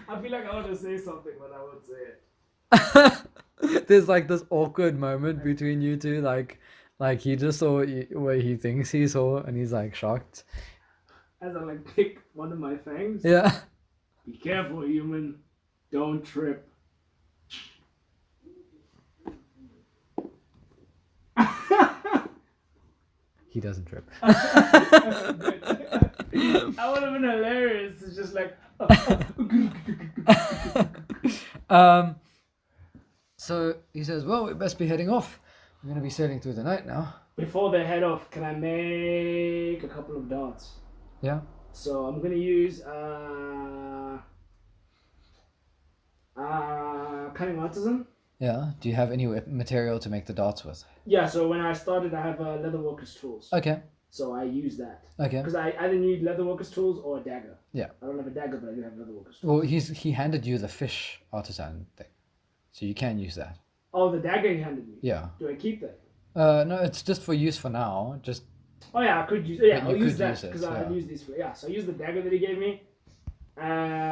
I feel like I want to say something, but I won't say it. There's like this awkward moment between you two, like he just saw where he thinks he saw, and he's like shocked. As I like pick one of my fangs. Yeah. Be careful, human. Don't trip. He doesn't trip. That would have been hilarious. It's just like. So he says, well, we best be heading off. We're going to be sailing through the night now. Before they head off, can I make a couple of darts? Yeah. So I'm going to use cunning artisan. Yeah. Do you have any material to make the darts with? Yeah, so when I started, I have leatherworker's tools. Okay. So I use that. Okay. Because I either need leatherworker's tools or a dagger. Yeah. I don't have a dagger, but I do have leatherworker's tools. Well, he handed you the fish artisan thing, so you can use that. Oh, the dagger he handed me. Yeah. Do I keep that? No, it's just for use for now. Just. Oh yeah, I could use. Yeah, I'll use that use because it, I'll use these for. Yeah, so I use the dagger that he gave me, and.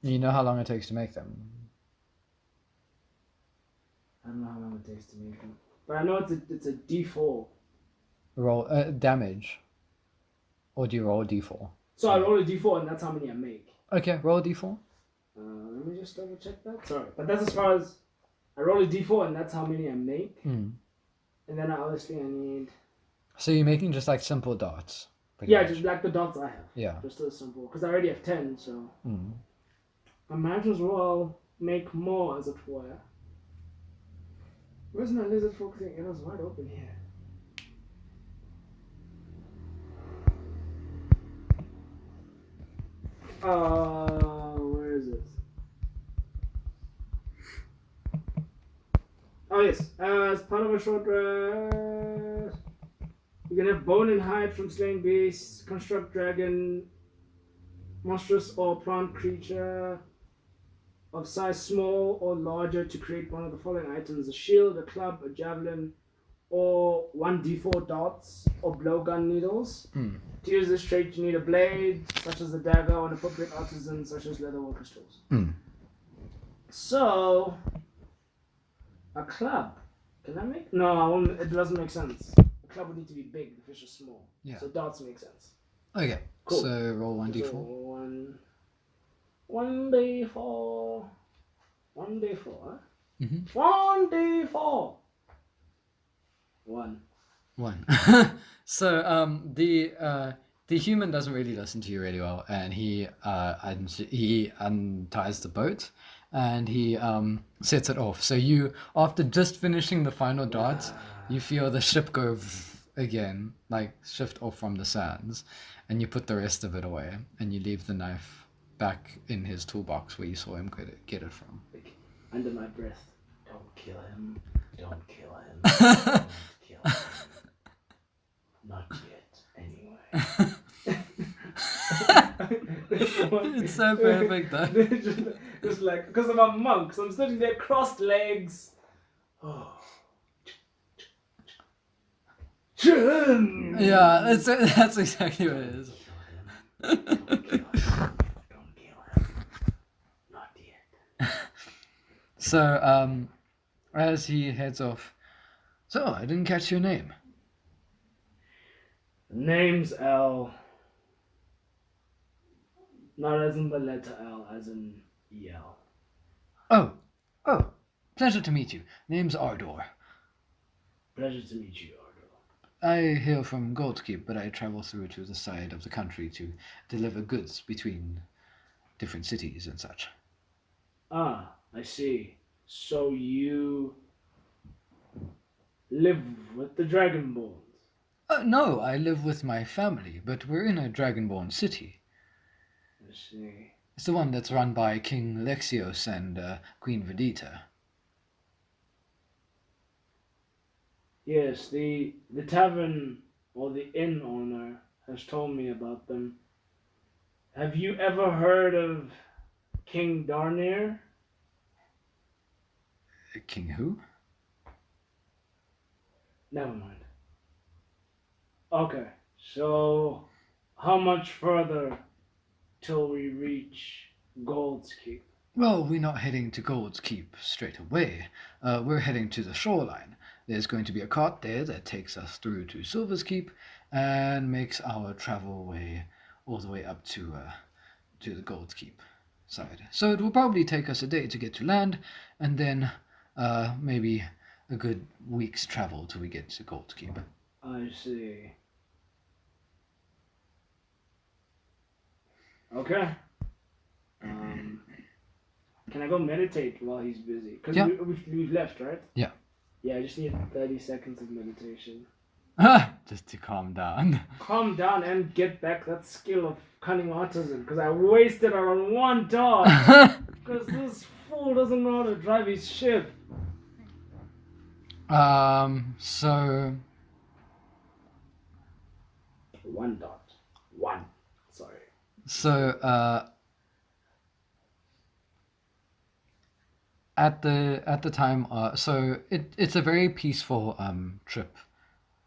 You know how long it takes to make them? I don't know how long it takes to make them, but I know it's a D4. Roll damage. Or do you roll a d4? So I roll a D4, and that's how many I make. Okay, roll a d4. Let me just double check that. Sorry, but that's as far as I roll a D4, and that's how many I make. Mm. And then obviously I need. So you're making just like simple dots. Yeah, much. just like the dots I have. Yeah. Just as simple, because I already have 10, so I might as well make more, as it were. Where's my lizard folk thing? It was wide open here. Where is it? Oh yes, as part of a short rest, you can have bone and hide from slain beasts, construct dragon, monstrous or plant creature of size small or larger to create one of the following items: a shield, a club, a javelin, or 1d4 darts or blowgun needles. To use this trait, you need a blade, such as the dagger, or an appropriate artisan, such as leatherworker's tools. So, a club. Can I make? No, I won't, it doesn't make sense. A club would need to be big. The fish is small. Yeah. So darts make sense. Okay. Cool. So roll 1d4. So 1d4. 1d4, huh? 1d4. 1. 1. So The human doesn't really listen to you really well, and he unties the boat, and he sets it off. So you, after just finishing the final dart, you feel the ship go again, like shift off from the sands, and you put the rest of it away, and you leave the knife back in his toolbox where you saw him get it from. Like, under my breath, don't kill him. Don't kill him. Don't kill him. Not yet, anyway. It's so perfect though. Just like, because I'm a monk, so I'm sitting there crossed legs. Oh. Yeah, that's exactly what it is. Don't kill him. Don't kill him. Not yet. So, as he heads off, so I didn't catch your name. Name's L. Not as in the letter L, as in EL. Oh, pleasure to meet you. Name's Ardor. Pleasure to meet you, Ardor. I hail from Goldkeep, but I travel through to the side of the country to deliver goods between different cities and such. Ah, I see. So you live with the Dragonborns? No, I live with my family, but we're in a Dragonborn city. I see. It's the one that's run by King Lexios and Queen Vedita. Yes, the tavern or the inn owner has told me about them. Have you ever heard of King Darnir? King who? Never mind. Okay, so how much further till we reach Gold's Keep? Well, we're not heading to Gold's Keep straight away. We're heading to the shoreline. There's going to be a cart there that takes us through to Silver's Keep and makes our travel way all the way up to the Gold's Keep side. So it will probably take us a day to get to land, and then maybe a good week's travel till we get to Gold's Keep. I see. Okay. Can I go meditate while he's busy? Because Yeah. we've left, right? Yeah. Yeah, I just need 30 seconds of meditation. Just to calm down. Calm down and get back that skill of cunning artisan, because I wasted it on one dog. Because this fool doesn't know how to drive his ship. So One dot. One. Sorry. So at the time, so it's a very peaceful trip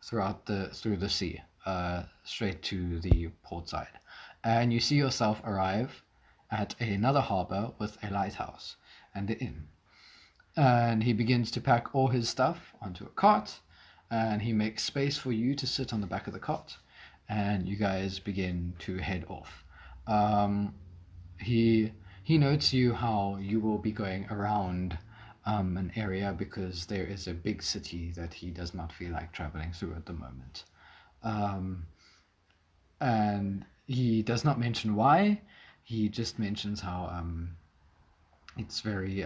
through the sea, straight to the port side, and you see yourself arrive at another harbor with a lighthouse and the inn. And he begins to pack all his stuff onto a cart, and he makes space for you to sit on the back of the cart, and you guys begin to head off. He notes you how you will be going around an area because there is a big city that he does not feel like traveling through at the moment. And he does not mention why. He just mentions how it's very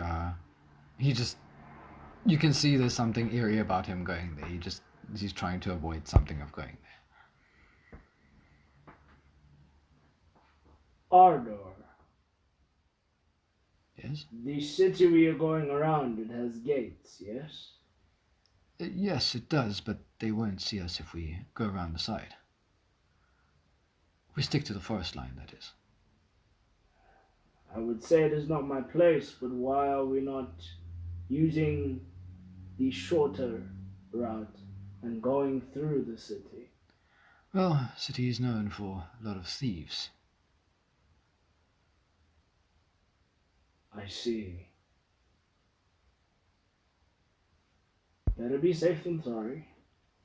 you can see there's something eerie about him going there. He's trying to avoid something of going there. Ardor. Yes? The city we are going around, it has gates, yes? Yes, it does, but they won't see us if we go around the side. We stick to the forest line, that is. I would say it is not my place, but why are we not using the shorter route and going through the city? Well, city is known for a lot of thieves. I see. Better be safe than sorry.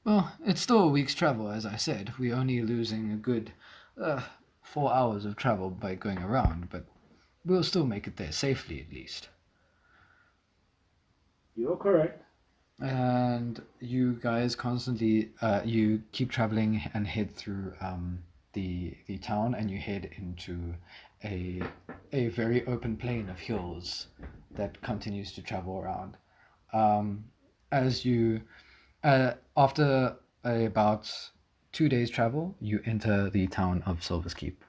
Well, it's still a week's travel, as I said. We're only losing a good 4 hours of travel by going around, but we'll still make it there safely, at least. You're correct. And you guys constantly, you keep traveling and head through the town, and you head into a very open plain of hills that continues to travel around. As you after about 2 days travel, you enter the town of Silver's Keep.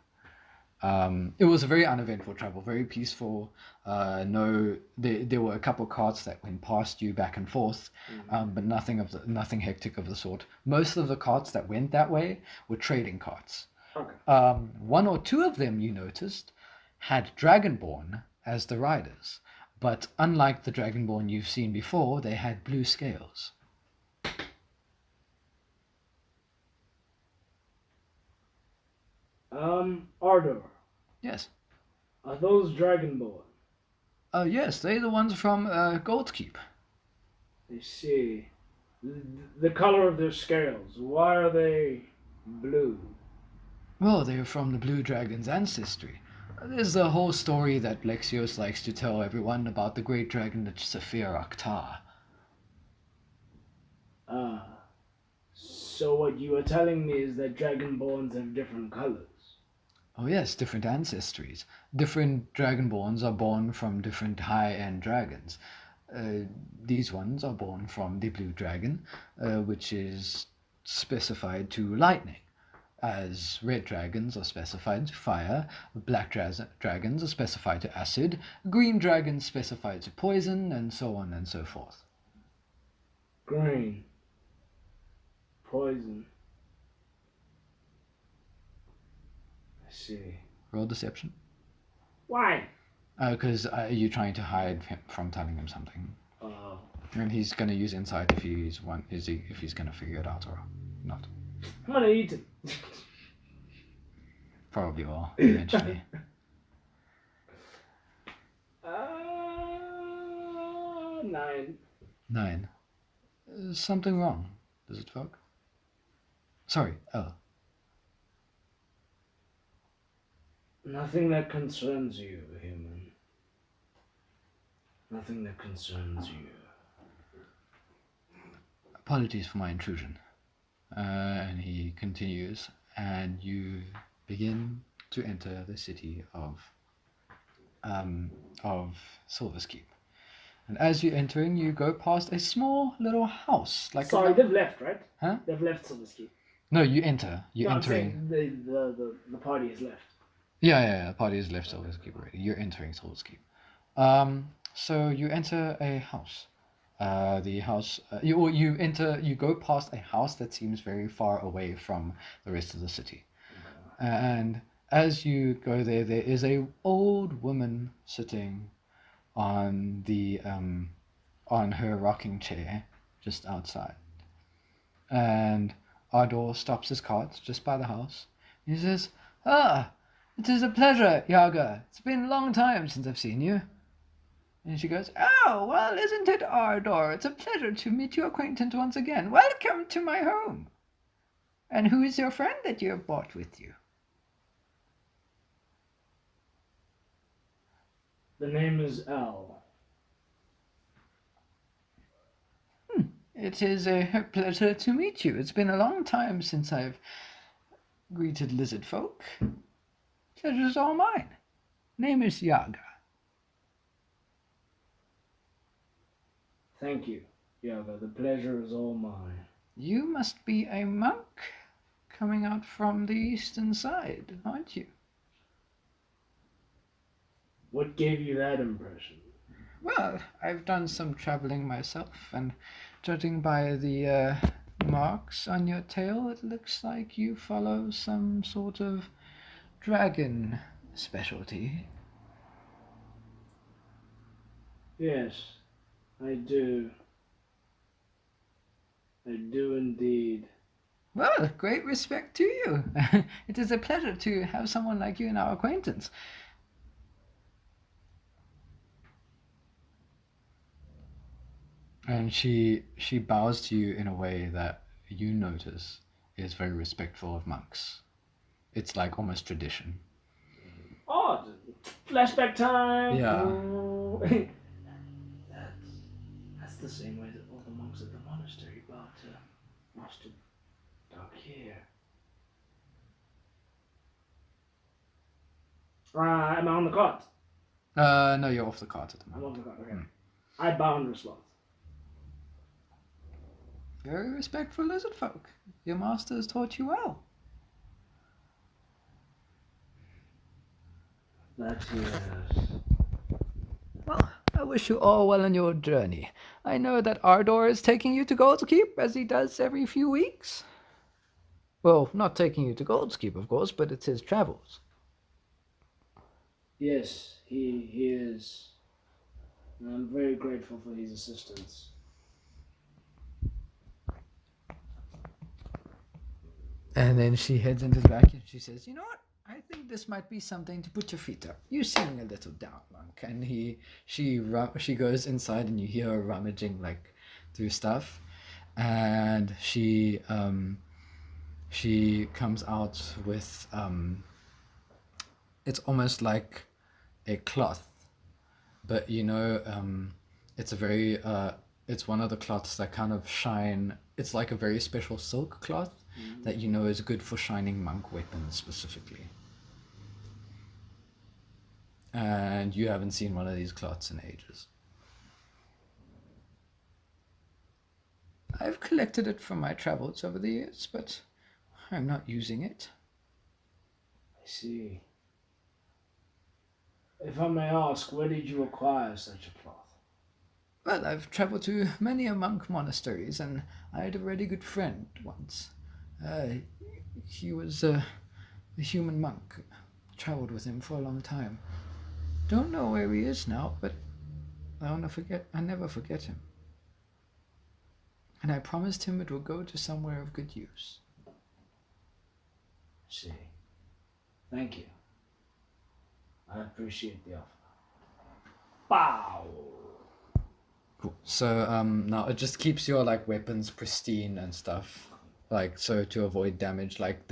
It was a very uneventful travel, very peaceful. No, there were a couple of carts that went past you back and forth, but nothing hectic of the sort. Most of the carts that went that way were trading carts. Okay. One or two of them, you noticed, had Dragonborn as the riders, but unlike the Dragonborn you've seen before, they had blue scales. Ardor, Yes. are those Dragonborn? Yes, they're the ones from Goldkeep. I see. The color of their scales, why are they blue? Well, they're from the Blue Dragon's ancestry. There's the whole story that Blexios likes to tell everyone about the great dragon that Saphir Akhtar. Ah. So what you are telling me is that Dragonborns have different colors. Oh yes, different ancestries. Different Dragonborns are born from different high-end dragons. These ones are born from the Blue Dragon, which is specified to lightning. As red dragons are specified to fire, black dragons are specified to acid, green dragons specified to poison, and so on and so forth. Green. Poison. I see. Roll deception. Why? Because you're trying to hide him from telling him something. Oh. And he's going to use insight if he's going to figure it out or not. I'm gonna eat it. Probably will, eventually. 9. 9. Something wrong. Does it work? Sorry, L. Nothing that concerns you, human. Nothing that concerns you. Apologies for my intrusion. And he continues, and you begin to enter the city of Silver's Keep. And as you're entering, you go past a small little house. Sorry, they've left, right? Huh? They've left Silver's Keep. No, you enter. You're No, entering. I'm saying the party has left. Yeah. The party has left Silver's Keep already. You're entering Silver's Keep. So you enter a house. The house. You go past a house that seems very far away from the rest of the city. And as you go there, there is a old woman sitting on the on her rocking chair just outside. And Ardor stops his cart just by the house. He says, "Ah, it is a pleasure, Yaga. It's been a long time since I've seen you." And she goes, "Oh, well, isn't it, Ardor? It's a pleasure to meet your acquaintance once again. Welcome to my home. And who is your friend that you have brought with you?" The name is L. It is a pleasure to meet you. It's been a long time since I've greeted lizard folk. Pleasure's all mine. Name is Yaga. Thank you, Yaga. The pleasure is all mine. You must be a monk coming out from the eastern side, aren't you? What gave you that impression? Well, I've done some traveling myself, and judging by the marks on your tail, it looks like you follow some sort of dragon specialty. Yes, I do. I do indeed. Well, great respect to you. It is a pleasure to have someone like you in our acquaintance. And she bows to you in a way that you notice is very respectful of monks. It's like almost tradition. Oh, flashback time! Yeah. Oh. That's the same way that all the monks at the monastery bow to Master Dark here. Am I on the cart? No, you're off the cart at the I'm moment. on the cart, okay. I bound the sloth. Very respectful lizard folk. Your master has taught you well. That yes. Well, I wish you all well on your journey. I know that Ardor is taking you to Gold's Keep, as he does every few weeks. Well, not taking you to Gold's Keep, of course, but it's his travels. Yes, he is. And I'm very grateful for his assistance. And then she heads into the back and she says, "You know what? I think this might be something to put your feet up. You're seeming a little down, monk." And she goes inside and you hear her rummaging like through stuff, and she comes out with it's almost like a cloth, but it's a very it's one of the cloths that kind of shine. It's like a very special silk cloth that is good for shining monk weapons specifically. And you haven't seen one of these cloths in ages. I've collected it from my travels over the years, but I'm not using it. I see. If I may ask, where did you acquire such a cloth? Well, I've traveled to many a monk monasteries, and I had a really good friend once. He was a human monk. Traveled with him for a long time. Don't know where he is now, but I never forget him. And I promised him it will go to somewhere of good use. I see. Thank you. I appreciate the offer. Bow! Cool. So now it just keeps your weapons pristine and stuff, so to avoid damage. Like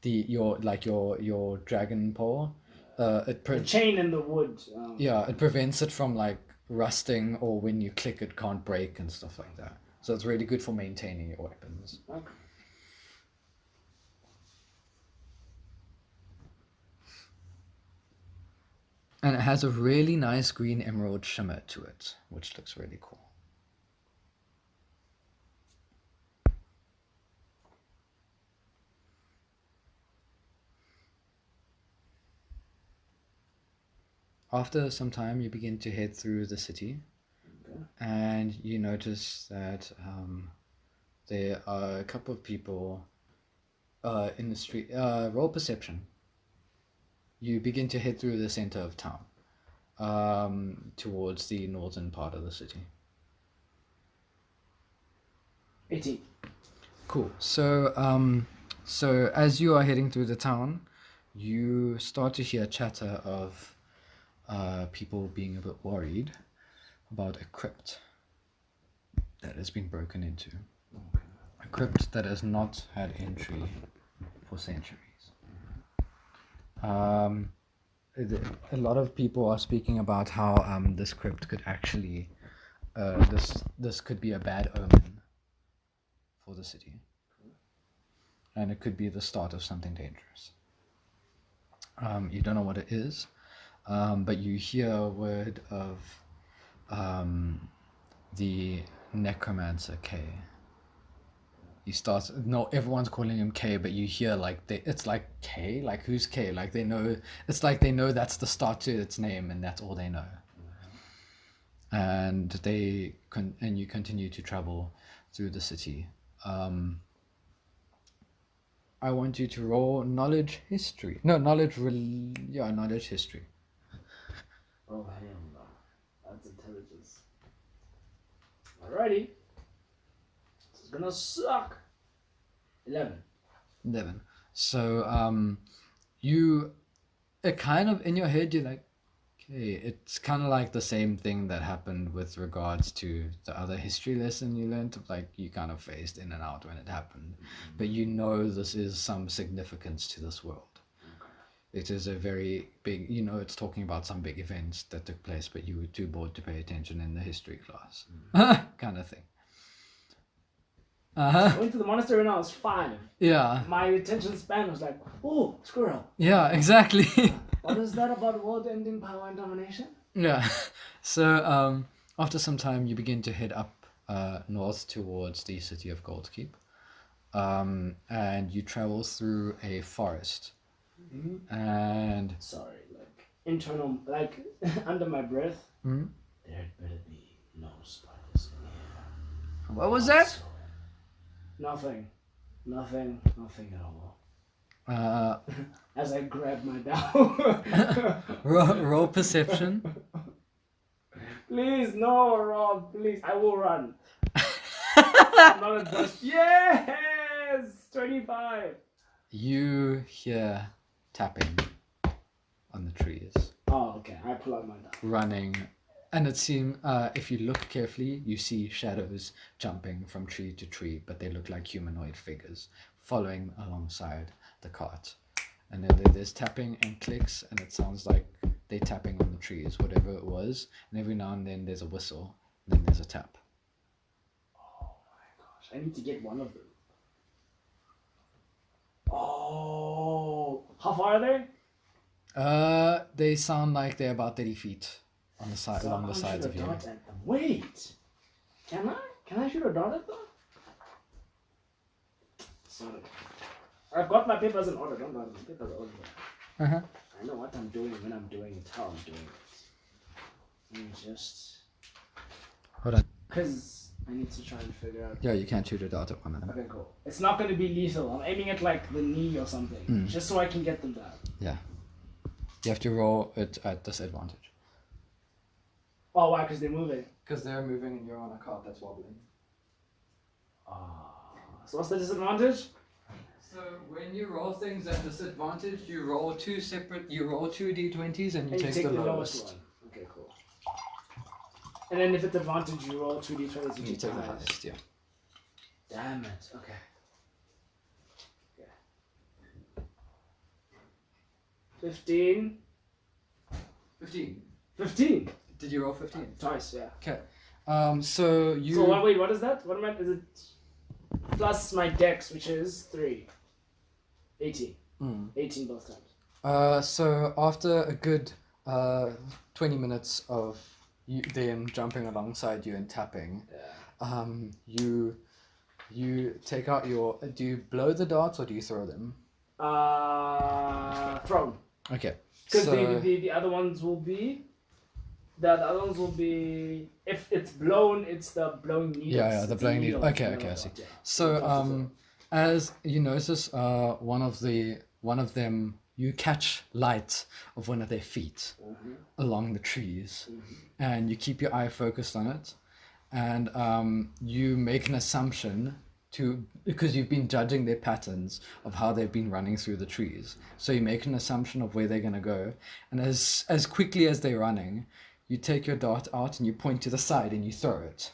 your dragon paw, The chain in the wood. it prevents it from rusting, or when you click it can't break and stuff like that. So it's really good for maintaining your weapons. Okay. And it has a really nice green emerald shimmer to it, which looks really cool. After some time, you begin to head through the city, and you notice that there are a couple of people in the street. Roll perception. You begin to head through the center of town, towards the northern part of the city. 18. Cool. So as you are heading through the town, you start to hear chatter of people being a bit worried about a crypt that has been broken into. A crypt that has not had entry for centuries. A lot of people are speaking about how this crypt could actually, this could be a bad omen for the city, and it could be the start of something dangerous. You don't know what it is, but you hear a word of the necromancer K. He starts. No, everyone's calling him K, but you hear it's like K, like who's K? Like they know. It's like they know that's the start to its name, and that's all they know. And and you continue to travel through the city. I want you to roll knowledge history. No, knowledge history. Oh, hell no. That's intelligence. Alrighty. This is gonna suck. 11. So, it kind of, in your head, you're like, okay, it's kind of like the same thing that happened with regards to the other history lesson you learned. You kind of phased in and out when it happened. But this is some significance to this world. It is a very big, it's talking about some big events that took place, but you were too bored to pay attention in the history class. Kind of thing. I went to the monastery when I was 5. Yeah. My attention span was like, oh, squirrel. Yeah, exactly. What is that about world-ending power and domination? Yeah. So after some time, you begin to head up north towards the city of Goldkeep, and you travel through a forest. And Sorry, like internal, like under my breath. Hmm? There'd better be no spiders in here. What was that? Nothing at all. Uh, As I grab my down. roll perception. Please, no, Rob, please. I will run. I'm not a dust. Yes! 25. You hear tapping on the trees, Oh, okay. I pull out my die. running, and it seems if you look carefully, you see shadows jumping from tree to tree, but they look like humanoid figures following alongside the cart. And then there's tapping and clicks, and it sounds like they're tapping on the trees, whatever it was. And every now and then there's a whistle, and then there's a tap. Oh my gosh. I need to get one of them. Oh. How far are they? They sound like they're about 30 feet on the side, along the sides of you. Wait. Can I? Can I shoot a dart at them? Sorry. I've got my papers in order. Don't bother. My papers are ordered. Uh-huh. I know what I'm doing when I'm doing it, how I'm doing it. Let me just... Hold on. Because I need to try and figure out... Yeah, you can't shoot a dart at one of them. Okay, cool. It's not going to be lethal. I'm aiming at like the knee or something. Just so I can get them down. Yeah. You have to roll it at disadvantage. Oh, why? Because they're moving. Because they're moving and you're on a cart that's wobbling. So what's the disadvantage? So when you roll things at disadvantage, you roll two d20s and you And take the lowest. one. Okay, cool. And then if it's advantage, you roll 2d20s. You take the highest, yeah. Damn it. Okay. 15. 15. 15. Did you roll 15? Twice, yeah. Okay. So you... So wait, what is that? What am I? Is it plus my dex, which is 3. 18. 18 both times. So after a good 20 minutes of them jumping alongside you and tapping, you take out your... Do you blow the darts or do you throw them? Thrown. Okay. Because So, the other ones will be... The other ones will be... If it's blown, it's the blowing needles. yeah, the It's blowing a needle. Okay, I see. So, as you notice, one of them, you catch light of one of their feet along the trees, and you keep your eye focused on it, and you make an assumption because you've been judging their patterns of how they've been running through the trees. So you make an assumption of where they're going to go, and as quickly as they're running, you take your dart out and you point to the side and you throw it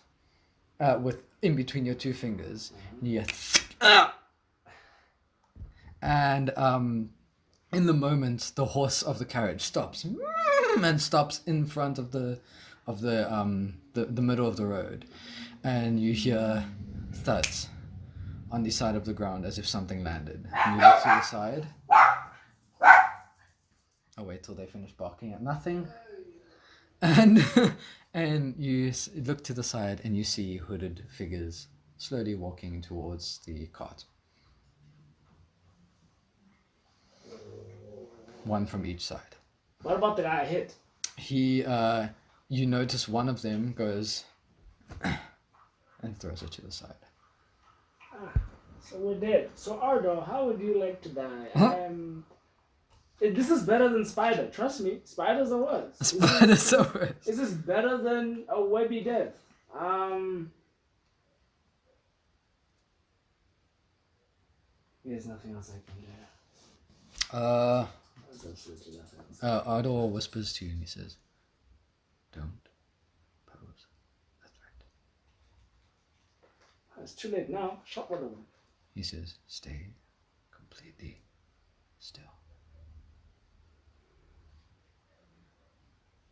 with in between your two fingers. And you hear, and in the moment, the horse of the carriage stops and stops in front of the middle of the road, and you hear thuds on the side of the ground as if something landed. And you look to the side. I'll wait till they finish barking at nothing. And you look to the side and you see hooded figures slowly walking towards the cart. One from each side. What about the guy I hit? You notice one of them goes and throws it to the side. So we're dead. So Ardo, how would you like to die? This is better than Spider. Trust me, Spiders are worse. Spiders are worse. This is better than a webby death. There's nothing else I can do. There's absolutely nothing else. Ardor whispers to you and he says, "Don't pose a threat." It's too late now. Shot one of them. He says, "Stay completely still."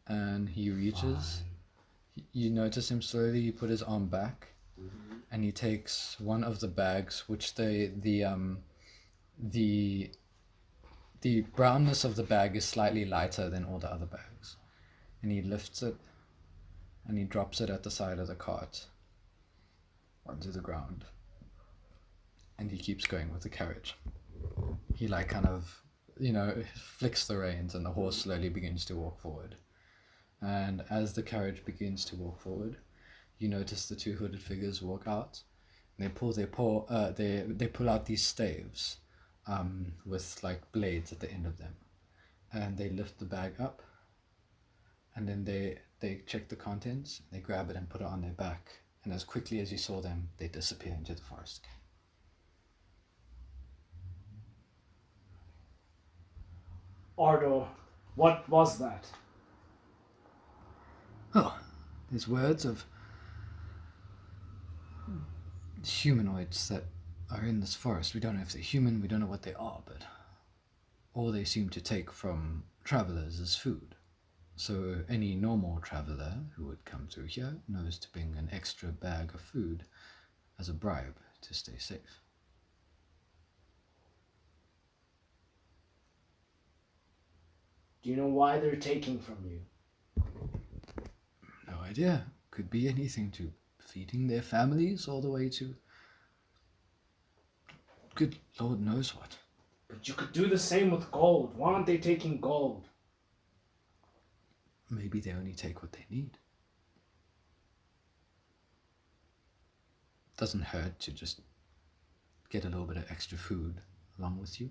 And he reaches. You notice him slowly put his arm back, and he takes one of the bags, which the the brownness of the bag is slightly lighter than all the other bags. And he lifts it and he drops it at the side of the cart onto the ground. And he keeps going with the carriage. He like kind of, flicks the reins and the horse slowly begins to walk forward. And as the carriage begins to walk forward, you notice the two hooded figures walk out. They pull they pull out these staves with like blades at the end of them. And they lift the bag up. And then they check the contents, they grab it and put it on their back. And as quickly as you saw them, they disappear into the forest again. Ardo, what was that? Oh, there's words of humanoids that are in this forest. We don't know if they're human, we don't know what they are, but all they seem to take from travelers is food. So any normal traveler who would come through here knows to bring an extra bag of food as a bribe to stay safe. Do you know why they're taking from you? No idea. Could be anything to feeding their families all the way to good Lord knows what. But you could do the same with gold. Why aren't they taking gold? Maybe they only take what they need. Doesn't hurt to just get a little bit of extra food along with you.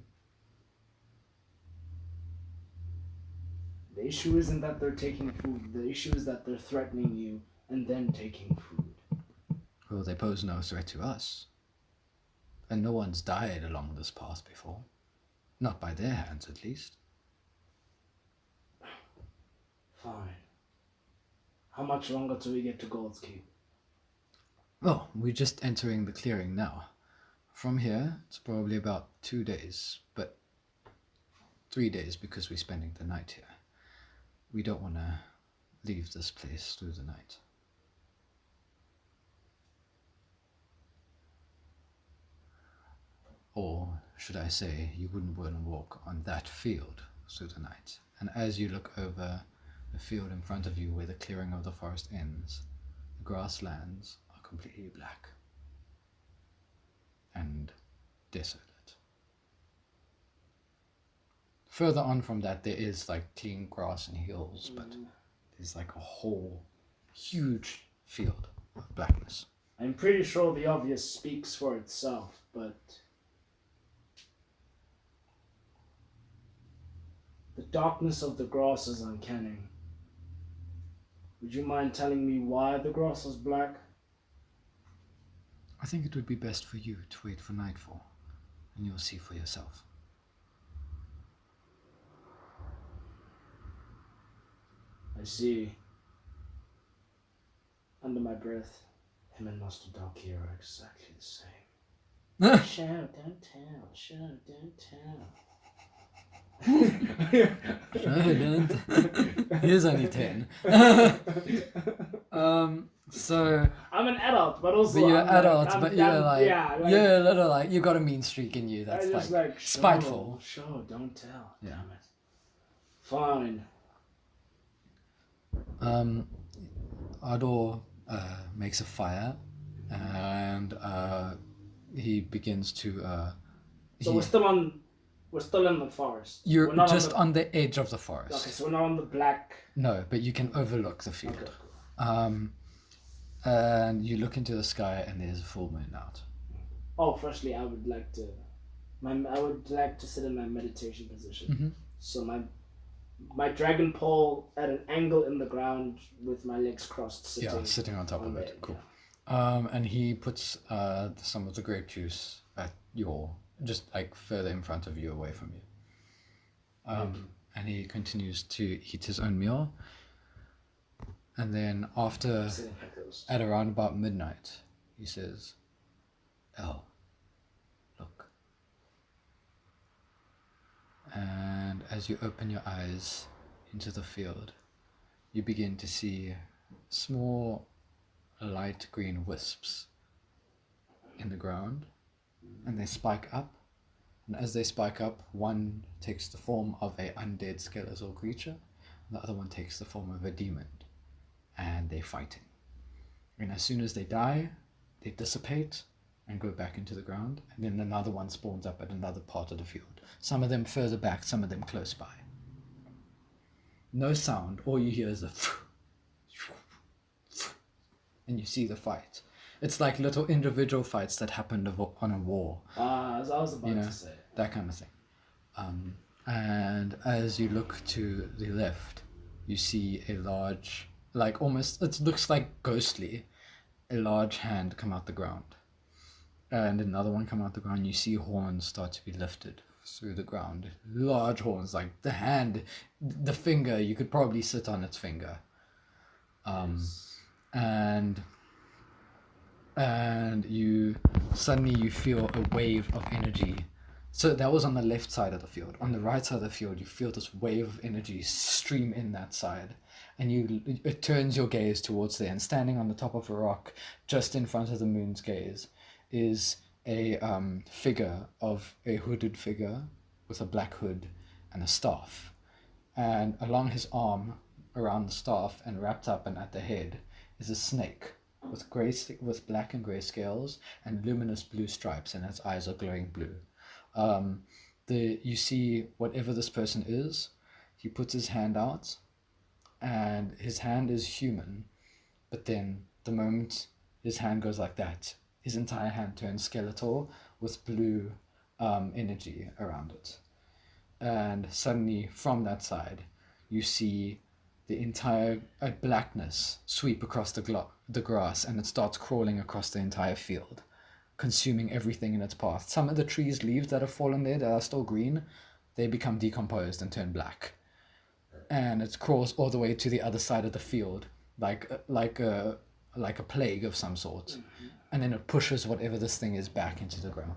The issue isn't that they're taking food. The issue is that they're threatening you and then taking food. Well, they pose no threat to us. And no one's died along this path before. Not by their hands, at least. Fine. How much longer till we get to Gold's Keep? Oh, we're just entering the clearing now. From here, it's probably about 2 days, but 3 days because we're spending the night here. We don't want to leave this place through the night. Or should I say, you wouldn't want to walk on that field through the night. And as you look over the field in front of you where the clearing of the forest ends, the grasslands are completely black and desolate. Further on from that, there is like clean grass and hills, but there's like a whole huge field of blackness. I'm pretty sure the obvious speaks for itself, but the darkness of the grass is uncanny. Would you mind telling me why the grass is black? I think it would be best for you to wait for nightfall, and you'll see for yourself. I see. Under my breath, him and Master Darky are exactly the same. Show, don't tell. Show, don't tell. Here's only 10. So I'm an adult, but also but you're I'm adult, like, but you're like, yeah, like, you're a little like you got a mean streak in you that's like spiteful. Show, don't tell. Yeah. Damn it. Fine. Ardor makes a fire, and he begins to. So we're still in the forest. You're we're not just on the edge of the forest. Okay, so we're not on the black. No, but you can overlook the field. Okay, cool. And you look into the sky, and there's a full moon out. Oh, firstly, I would like to sit in my meditation position. Mm-hmm. So my dragon pole at an angle in the ground with my legs crossed, sitting on top of it. Cool. And he puts some of the grape juice at just like further in front of you, away from you. And he continues to eat his own meal. And then at around about midnight, he says, "Elle, look." And as you open your eyes into the field, you begin to see small light green wisps in the ground, and they spike up And as they spike up, one takes the form of a undead skeletal creature, and the other one takes the form of a demon, and they're fighting. And as soon as they die, they dissipate and go back into the ground, and then another one spawns up at another part of the field. Some of them further back, some of them close by. No sound, all you hear is a and you see the fight. It's like little individual fights that happened on a war. As I was about to say. That kind of thing. And as you look to the left, you see a large, like almost, it looks like ghostly, a large hand come out the ground. And another one come out the ground. You see horns start to be lifted through the ground. Large horns, like the hand, the finger, you could probably sit on its finger. And you suddenly feel a wave of energy. So that was on the left side of the field. On the right side of the field, you feel this wave of energy stream in that side, and it turns your gaze towards there. And standing on the top of a rock, just in front of the moon's gaze, is a figure of a hooded figure with a black hood and a staff. And along his arm, around the staff and wrapped up and at the head, is a snake with black and grey scales and luminous blue stripes, and its eyes are glowing blue. You see whatever this person is, he puts his hand out, and his hand is human, but then the moment his hand goes like that, his entire hand turns skeletal with blue energy around it. And suddenly from that side, you see the entire blackness sweep across the grass, and it starts crawling across the entire field, consuming everything in its path. Some of the trees' leaves that have fallen there that are still green, they become decomposed and turn black. And it crawls all the way to the other side of the field, like a plague of some sort. Mm-hmm. And then it pushes whatever this thing is back into the ground.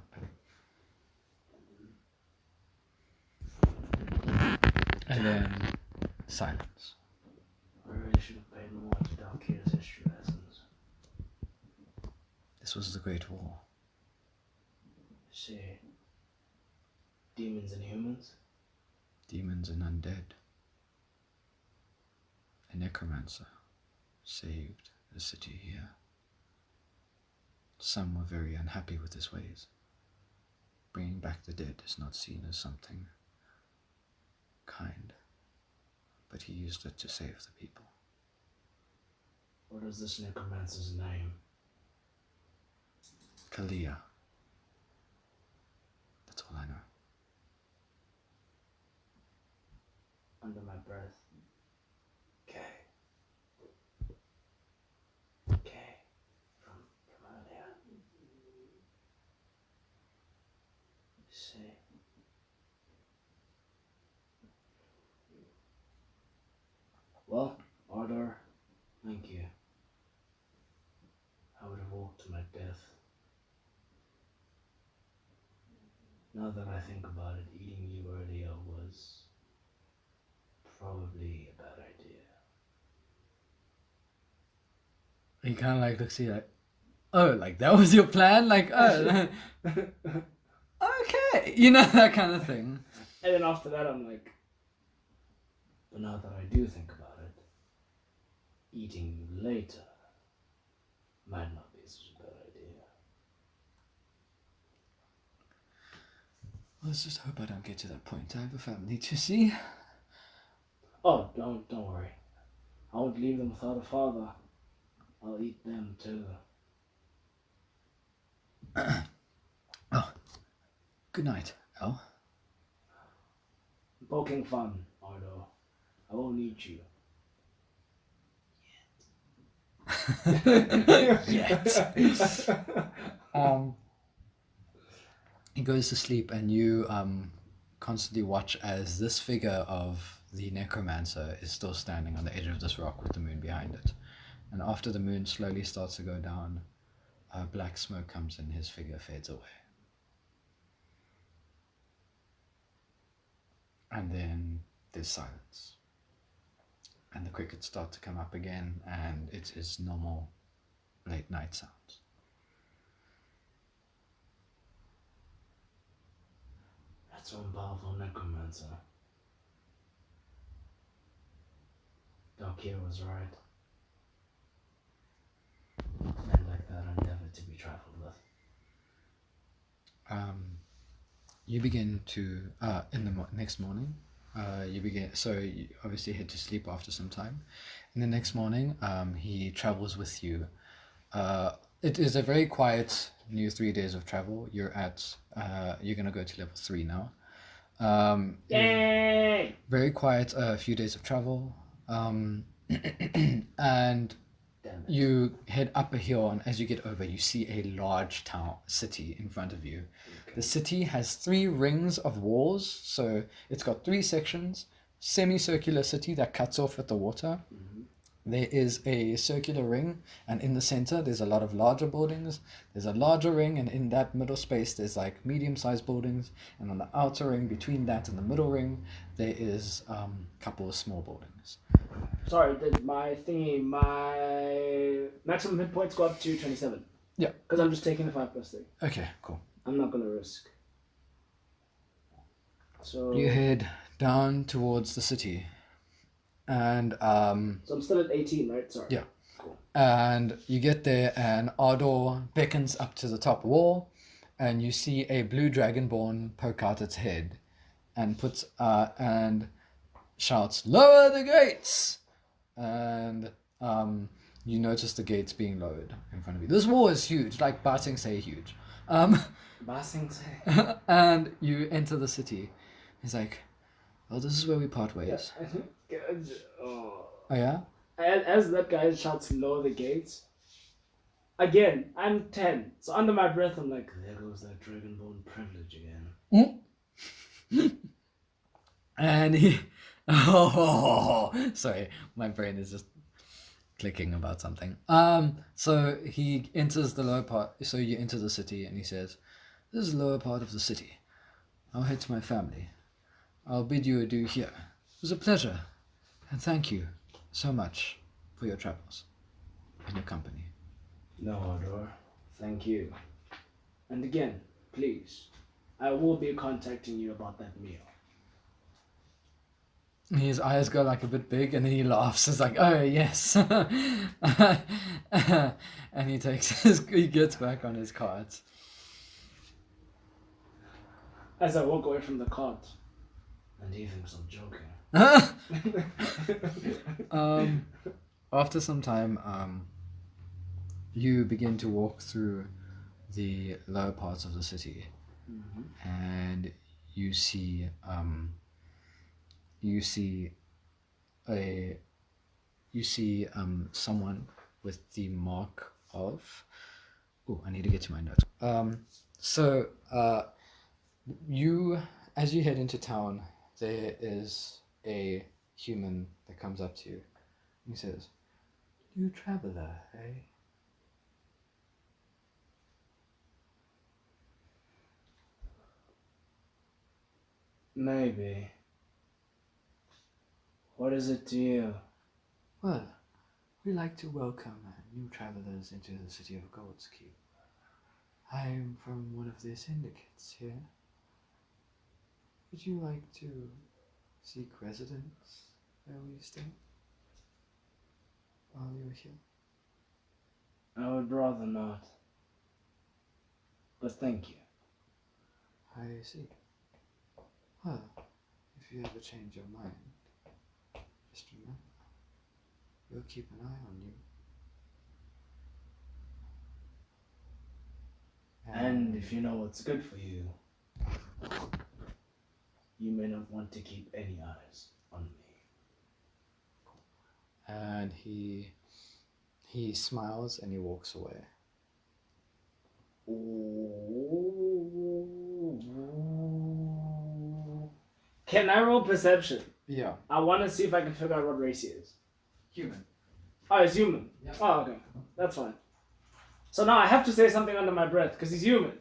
And then silence. I really should have paid more to Dalkir's history lessons. This was the Great War. See, demons and humans? Demons and undead. A necromancer saved the city here. Some were very unhappy with his ways. Bringing back the dead is not seen as something kind, but he used it to save the people. What is this necromancer's name? Kalia. That's all I know. Under my breath. K. From earlier. See. Well, Ardor, thank you. I would have walked to my death. Now that I think about it, eating you earlier was probably a bad idea. He kind of like looks at you like, oh, like that was your plan? Like, oh, okay. You know, that kind of thing. And then after that, I'm like, but now that I do think about it, eating you later might not be such a bad idea. Let's just hope I don't get to that point. I have a family to see. Oh, don't worry. I won't leave them without a father. I'll eat them too. Oh, good night, El. Poking fun, Ardo. I won't eat you. Yet. He goes to sleep, and you constantly watch as this figure of the necromancer is still standing on the edge of this rock with the moon behind it. And after the moon slowly starts to go down, black smoke comes in, his figure fades away. And then there's silence. And the crickets start to come up again, and it's his normal late night sounds. That's one powerful necromancer. Darkier was right. Men like that are never to be trifled with. You begin to in the next morning. You begin. So you obviously head to sleep after some time. And the next morning, he travels with you. It is a very quiet new 3 days of travel. You're at. You're gonna go to level 3 now. Yay! Very quiet. A few days of travel. And you head up a hill, and as you get over, you see a large city in front of you. Okay. The city has 3 rings of walls, so it's got 3 sections. Semicircular city that cuts off at the water. Mm-hmm. There is a circular ring, and in the center there's a lot of larger buildings. There's a larger ring, and in that middle space there's like medium-sized buildings, and on the outer ring, between that and the middle ring, there is a couple of small buildings. Sorry, did my maximum hit points go up to 27? Yeah. Because I'm just taking the 5 plus 3. Okay, cool. I'm not going to risk. So you head down towards the city. And so I'm still at 18, right? Sorry. Yeah. Cool. And you get there, and Ardor beckons up to the top wall, and you see a blue dragonborn poke out its head and puts and shouts, "Lower the gates!" And you notice the gates being lowered in front of you. This wall is huge, like Basing say huge. Basing say. And you enter the city. He's like, "Well, this is where we part ways." Yeah. Oh yeah? As that guy shouts, "Lower the gates." Again, I'm 10, so under my breath I'm like, there goes that dragonborn privilege again. And he... Oh, sorry, my brain is just clicking about something. So he enters the lower part. So you enter the city, and he says, "This is the lower part of the city. I'll head to my family. I'll bid you adieu here. It was a pleasure, and thank you so much for your travels and your company." No, Ardor. Thank you. And again, please, I will be contacting you about that meal. His eyes go like a bit big, and then he laughs. It's like, "Oh yes," and he he gets back on his cart. As I walk away from the cart, and he thinks I'm joking. After some time, you begin to walk through the lower parts of the city, mm-hmm. and you see someone with the mark of... Oh, I need to get to my notes. As you head into town, there is a human that comes up to you. He says, "New traveler, eh?" Maybe. What is it to you? "Well, we like to welcome new travelers into the city of Gold's Keep. I'm from one of the syndicates here. Would you like to seek residence where we stay while you're here?" I would rather not. But thank you. "I see. Well, if you ever change your mind, just remember, we'll keep an eye on you. And if you know what's good for you, you may not want to keep any eyes on me." And he smiles and he walks away. Can I roll perception? Yeah. I want to see if I can figure out what race he is. Human. Oh, he's human. Yeah. Oh, okay. That's fine. So now I have to say something under my breath because he's human.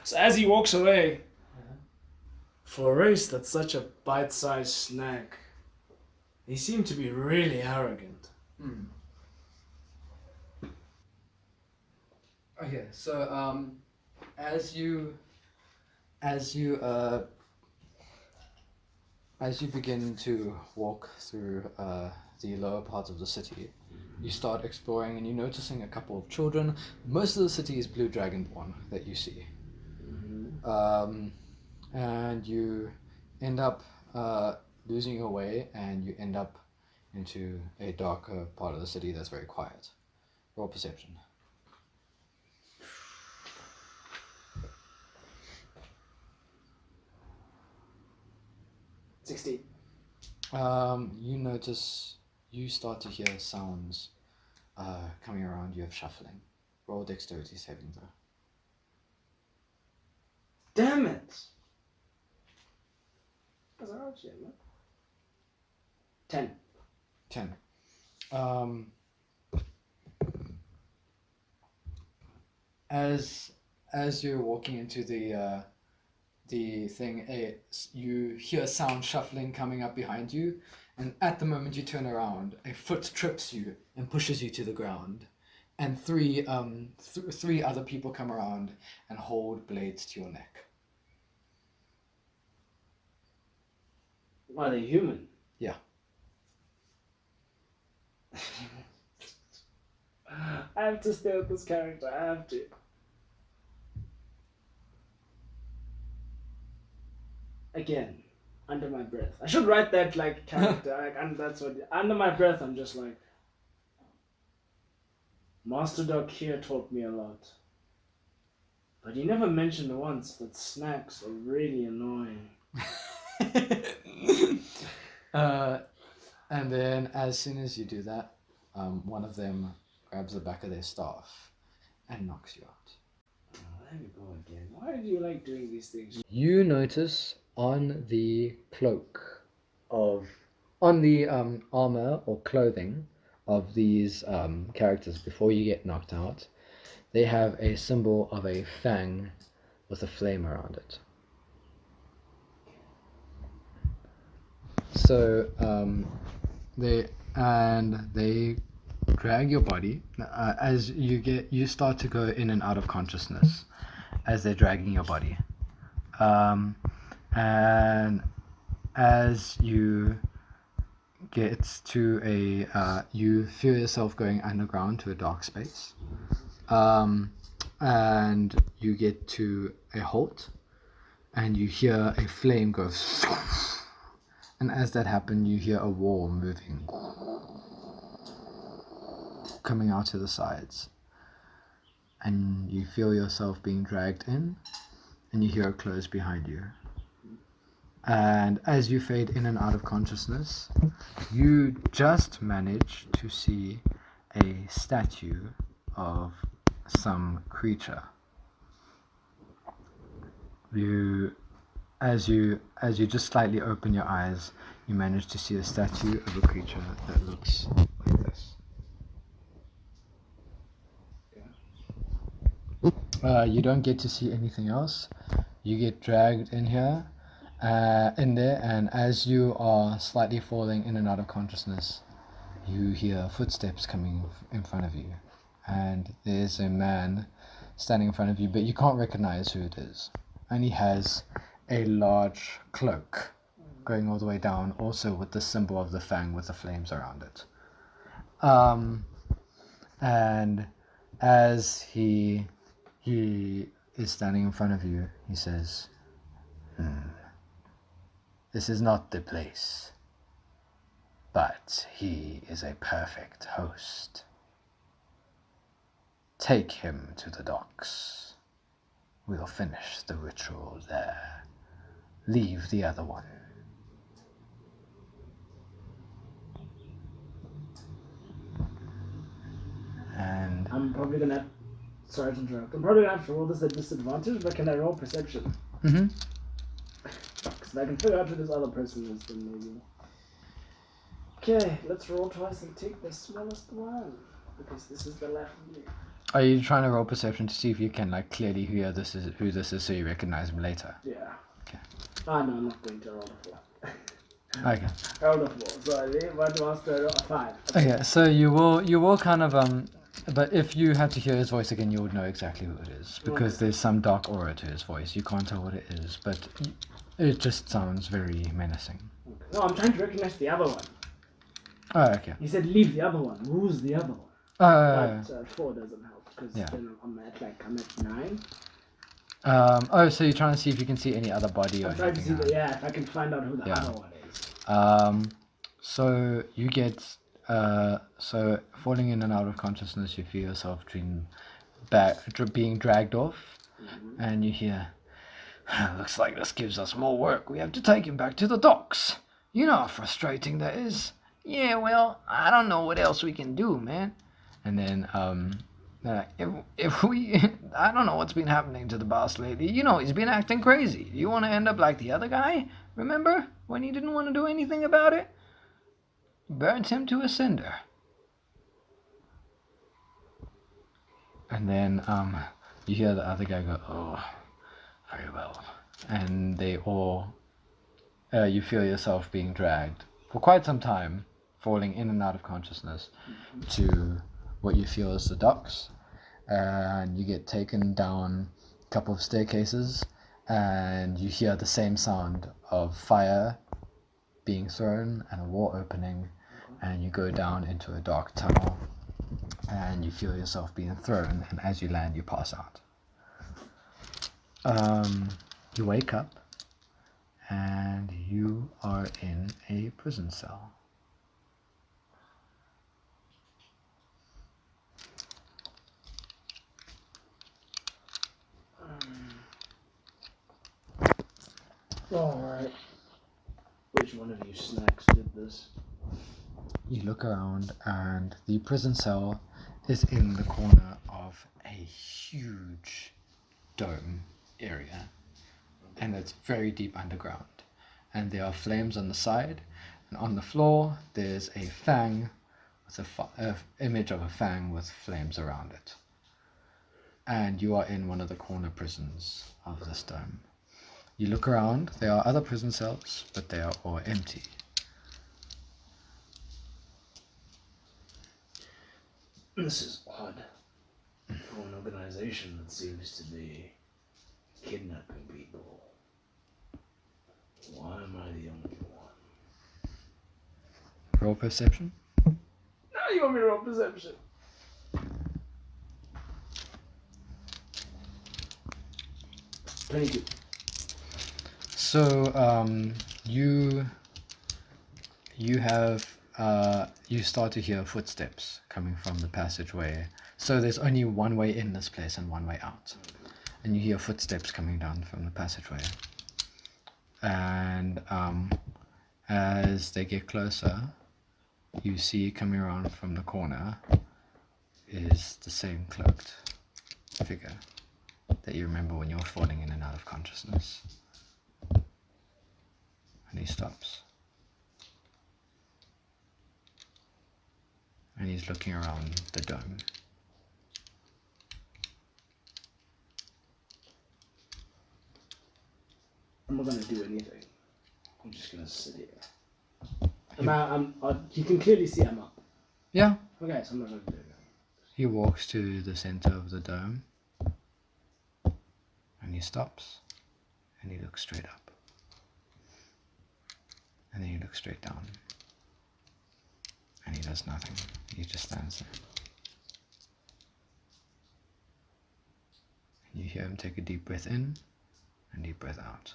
So as he walks away, for a race that's such a bite-sized snack, they seem to be really arrogant. Okay, so As you begin to walk through the lower parts of the city, you start exploring and you're noticing a couple of children. Most of the city is blue dragonborn that you see. And you end up losing your way, and you end up into a darker part of the city that's very quiet. Roll perception. You notice, you start to hear sounds coming around you of shuffling. Roll dexterity saving throw. Damn it! That's a hard shit, man. 10. 10. As you're walking into the thing, you hear sound shuffling coming up behind you, and at the moment you turn around, a foot trips you and pushes you to the ground, and three other people come around and hold blades to your neck. Are they human? Yeah. I have to stay with this character. I have to. Again, under my breath. I should write that like character. And that's what. Under my breath, I'm just like. Master Doc here taught me a lot. But he never mentioned once that snacks are really annoying. And then as soon as you do that, one of them grabs the back of their staff and knocks you out. Oh, there we go again. Why do you like doing these things? You notice on the armor or clothing of these characters before you get knocked out, they have a symbol of a fang with a flame around it. So they drag your body as you start to go in and out of consciousness as they're dragging your body, and as you get to you feel yourself going underground to a dark space, and you get to a halt, and you hear a flame go. And as that happens, you hear a wall moving, coming out to the sides. And you feel yourself being dragged in, and you hear it close behind you. And as you fade in and out of consciousness, you just manage to see a statue of some creature. As you just slightly open your eyes, you manage to see a statue of a creature that looks like this. You don't get to see anything else. You get dragged in there, and as you are slightly falling in and out of consciousness, you hear footsteps coming in front of you, and there's a man standing in front of you, but you can't recognize who it is. And he has a large cloak going all the way down, also with the symbol of the fang with the flames around it. And as he is standing in front of you, he says, "This is not the place, but he is a perfect host. Take him to the docks. We'll finish the ritual there. Leave the other one." And I'm probably gonna. Sorry to interrupt. I'm probably gonna have to roll this at disadvantage, but can I roll perception? mm-hmm. Because I can figure out who this other person is, then maybe. Okay, let's roll twice and take the smallest one, because this is the left of me. Are you trying to roll perception to see if you can like clearly hear who this is, so you recognize him later? Yeah. Okay. Ah, no, I'm not going to roll a 4. Okay. I rolled a 4. So I leave. What was the roll? A 5. Okay, so you will kind of But if you had to hear his voice again, you would know exactly who it is. Because there's some dark aura to his voice. You can't tell what it is, but it just sounds very menacing. No, I'm trying to recognize the other one. Oh, okay. He said leave the other one. Who's the other one? But 4 doesn't help because then I'm at 9. So you're trying to see if you can see any other body or I'm trying to see anything. if I can find out who the other one is. So you get so falling in and out of consciousness, you feel yourself being dragged off, and you hear, "Looks like this gives us more work. We have to take him back to the docks. You know how frustrating that is." "Yeah, well, I don't know what else we can do, man." And then if we, I don't know what's been happening to the boss lately. You know, he's been acting crazy. You want to end up like the other guy? Remember when he didn't want to do anything about it? Burns him to a cinder. And then you hear the other guy go, "Oh, very well." And they all, you feel yourself being dragged for quite some time, falling in and out of consciousness to what you feel is the docks. And you get taken down a couple of staircases, and you hear the same sound of fire being thrown and a wall opening, and you go down into a dark tunnel, and you feel yourself being thrown, and as you land, you pass out. You wake up, and you are in a prison cell. Alright. Which one of you snacks did this? You look around, and the prison cell is in the corner of a huge dome area, and it's very deep underground, and there are flames on the side, and on the floor there's a fang with a image of a fang with flames around it, and you are in one of the corner prisons of this dome. You look around, there are other prison cells, but they are all empty. This is odd for an organization that seems to be kidnapping people. Why am I the only one? Roll perception. Now you want me to roll perception. 22. So you have you start to hear footsteps coming from the passageway. So there's only one way in this place and one way out, and you hear footsteps coming down from the passageway. And as they get closer, you see coming around from the corner is the same cloaked figure that you remember when you were falling in and out of consciousness. And he stops. And he's looking around the dome. I'm not going to do anything. I'm just going to sit here. You can clearly see I'm up. Yeah. Okay, so I'm not going to do anything. He walks to the center of the dome. And he stops. And he looks straight up. And then he looks straight down. And he does nothing. He just stands there. And you hear him take a deep breath in and deep breath out.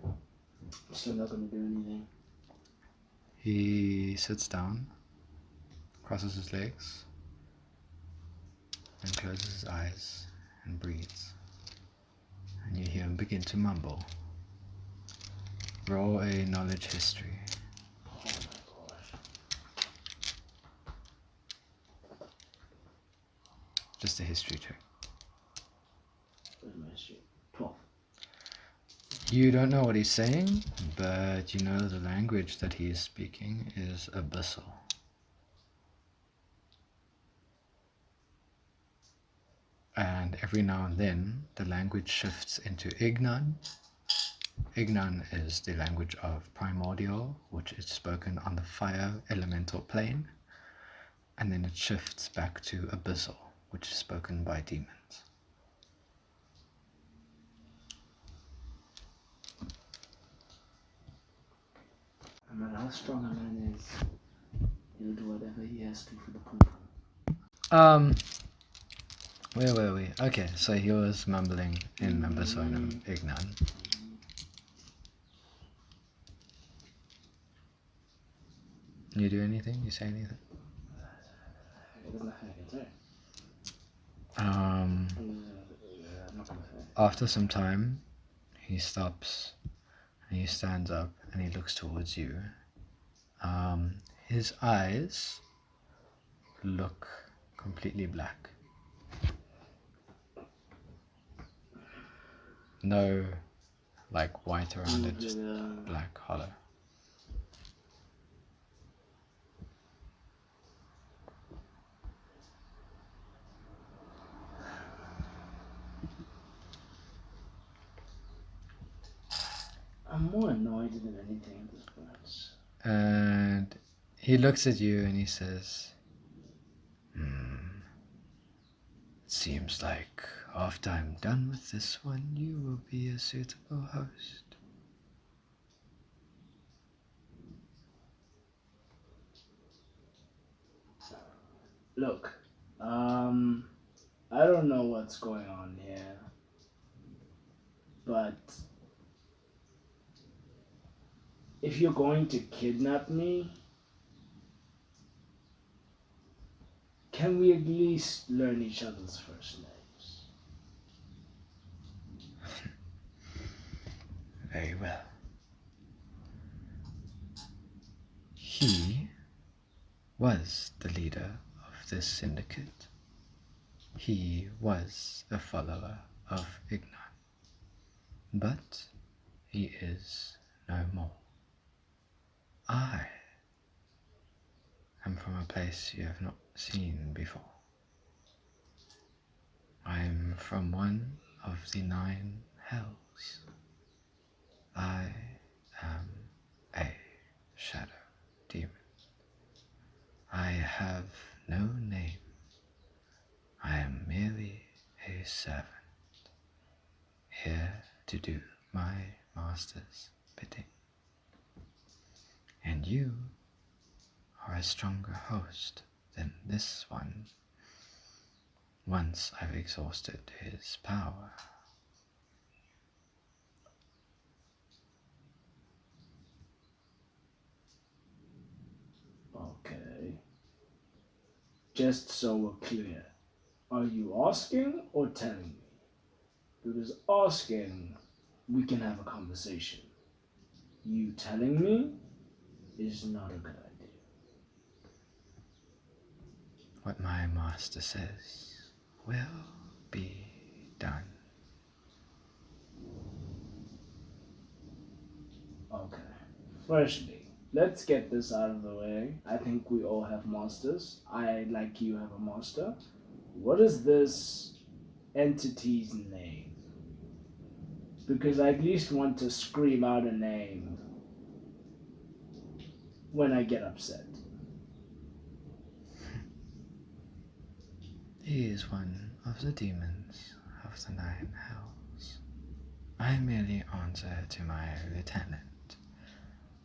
I'm still not going to do anything. He sits down, crosses his legs, and closes his eyes and breathes. And you hear him begin to mumble. Roll a knowledge history. Oh my gosh. Just a history check. Where's my history? 12. You don't know what he's saying, but you know the language that he is speaking is abyssal. And every now and then, the language shifts into Ignan, Ignan is the language of primordial, which is spoken on the fire elemental plane, and then it shifts back to abyssal, which is spoken by demons. No matter how strong a man is, he'll do whatever he has to for the pum. Where were we? Okay, so he was mumbling in Ambasonum Ignan. You do anything? You say anything? After some time, he stops and he stands up and he looks towards you. His eyes look completely black. No, like white around it, just black, hollow. I'm more annoyed than anything at this point. And he looks at you and he says, It seems like after I'm done with this one, you will be a suitable host. Look, I don't know what's going on here, but if you're going to kidnap me, can we at least learn each other's first names? Very well. He was the leader of this syndicate. He was a follower of Ignan. But he is no more. I am from a place you have not seen before. I am from one of the 9 hells. I am a shadow demon. I have no name. I am merely a servant, here to do my master's bidding. And you are a stronger host than this one, once I've exhausted his power. Okay. Just so we're clear, are you asking or telling me? Because asking, we can have a conversation. You telling me is not a good idea. What my master says will be done. Okay. Firstly, let's get this out of the way. I think we all have masters. I, like you, have a master. What is this entity's name? Because I at least want to scream out a name when I get upset. He is one of the demons of the 9 hells. I merely answer to my lieutenant.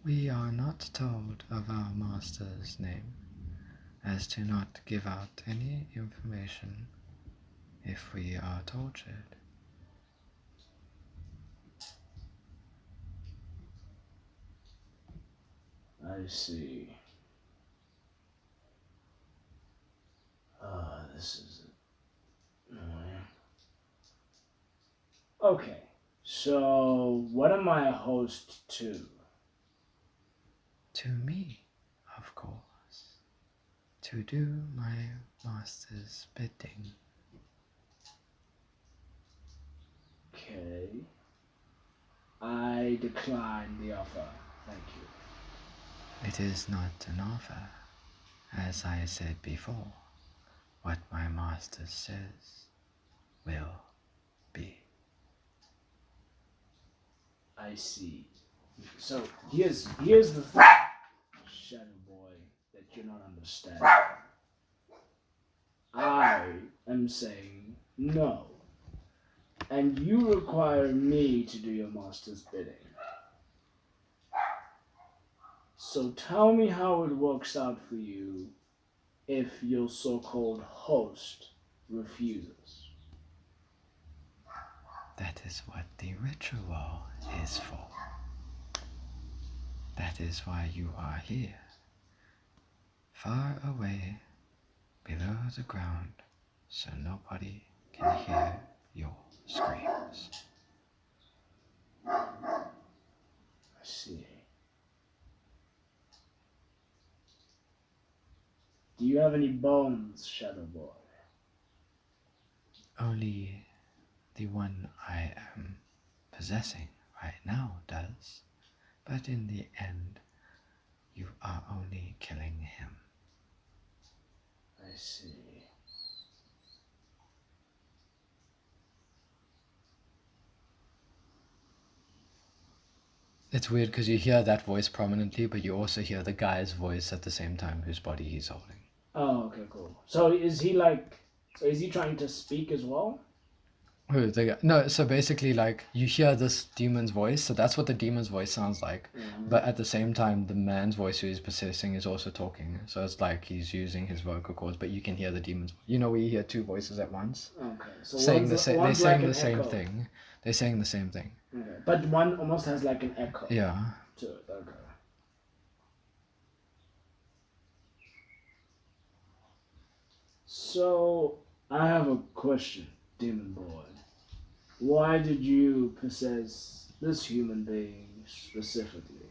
We are not told of our master's name, as to not give out any information if we are tortured. I see. This is annoying. Okay, so what am I a host to? To me, of course, to do my master's bidding. Okay. I decline the offer. Thank you. It is not an offer. As I said before, what my master says will be. I see. So here's the thing, Shadow Boy, that you're not understanding. I am saying no, and you require me to do your master's bidding. So tell me how it works out for you if your so-called host refuses. That is what the ritual is for. That is why you are here. Far away, below the ground, so nobody can hear your screams. I see. Do you have any bones, Shadow Boy? Only the one I am possessing right now does, but in the end, you are only killing him. I see. It's weird because you hear that voice prominently, but you also hear the guy's voice at the same time whose body he's holding. Oh, okay, cool. So is he trying to speak as well? Who, the guy? No, so basically, like, you hear this demon's voice, so that's what the demon's voice sounds like. Mhm. But at the same time, the man's voice who he's possessing is also talking. So it's like he's using his vocal cords, but you can hear the demon's. You know, where you hear two voices at once Okay, so saying they're saying like the an same echo. thing. They're saying the same thing. Okay, but one almost has like an echo Yeah. to it. Okay. So I have a question, Demon Boy. Why did you possess this human being specifically?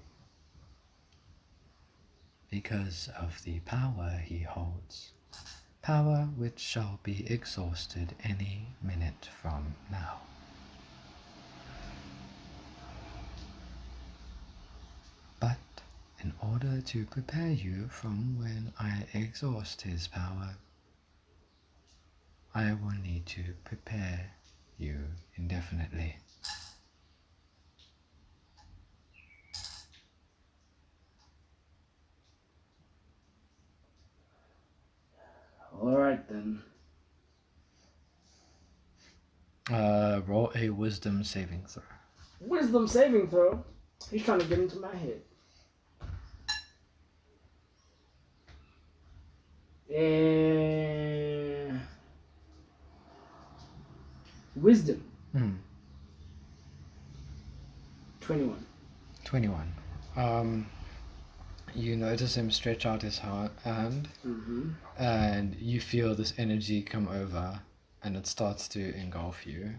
Because of the power he holds. Power which shall be exhausted any minute from now. But in order to prepare you from when I exhaust his power, I will need to prepare you indefinitely. Alright then. Roll a wisdom saving throw. Wisdom saving throw. He's trying to get into my head. Wisdom. 21. 21. You notice him stretch out his hand, Mm-hmm. and you feel this energy come over, and it starts to engulf you.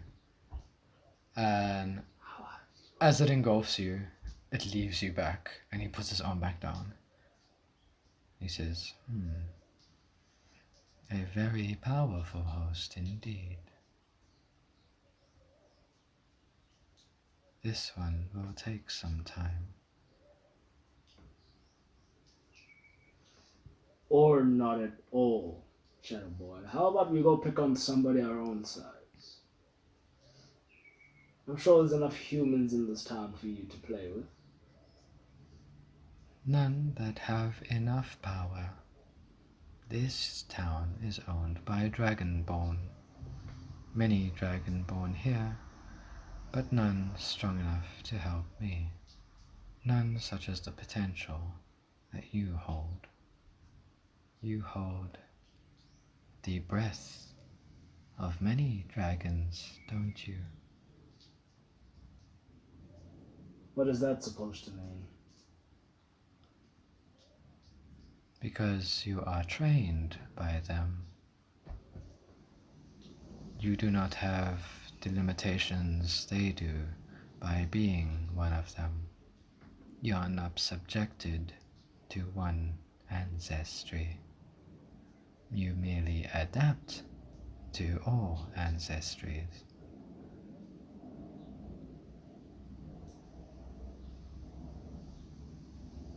And as it engulfs you, it leaves you back, and he puts his arm back down. He says, a very powerful host indeed. This one will take some time. Or not at all, Shadow Boy. How about we go pick on somebody our own size? I'm sure there's enough humans in this town for you to play with. None that have enough power. This town is owned by Dragonborn. Many Dragonborn here, but none strong enough to help me. None such as the potential that you hold. You hold the breath of many dragons, don't you? What is that supposed to mean? Because you are trained by them. You do not have the limitations they do by being one of them. You are not subjected to one ancestry. You merely adapt to all ancestries.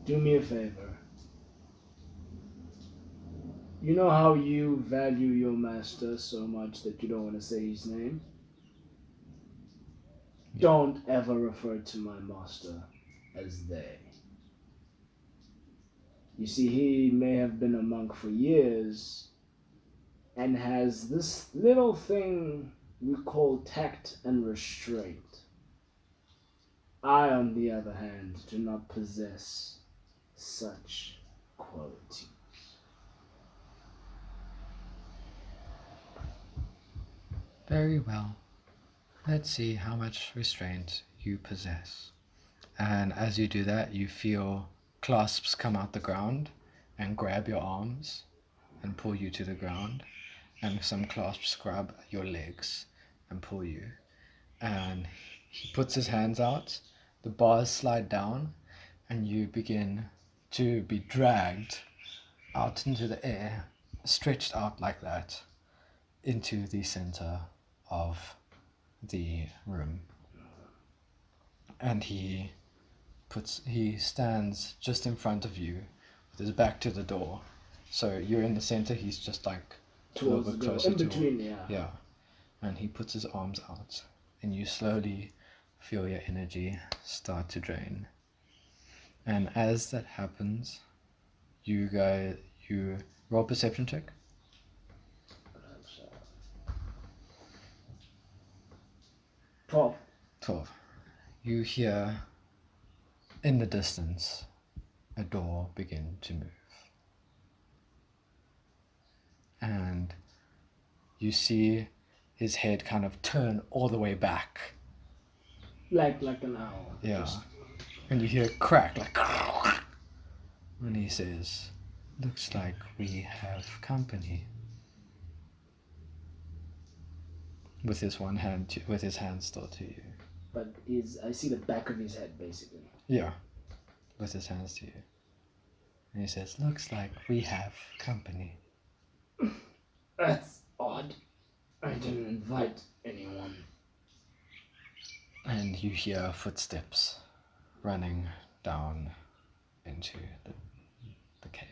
Do me a favor. You know how you value your master so much that you don't want to say his name? Don't ever refer to my master as they. You see, he may have been a monk for years and has this little thing we call tact and restraint. I, on the other hand, do not possess such qualities. Very well. Let's see how much restraint you possess. And as you do that, you feel clasps come out the ground and grab your arms and pull you to the ground. And some clasps grab your legs and pull you. And he puts his hands out, the bars slide down, and you begin to be dragged out into the air, stretched out like that, into the center of the room. And he stands just in front of you with his back to the door. So you're in the center, he's just like a little bit closer in between, yeah. And he puts his arms out, and you slowly feel your energy start to drain. And as that happens, you roll a perception check. 12. You hear in the distance a door begin to move. And you see his head kind of turn all the way back. Like an owl. Yeah. Just... And you hear a crack, like, when he says, "Looks like we have company." With his hand still to you. But I see the back of his head, basically. Yeah. With his hands to you. And he says, "Looks like we have company." That's odd. I didn't invite anyone. And you hear footsteps running down into the cave.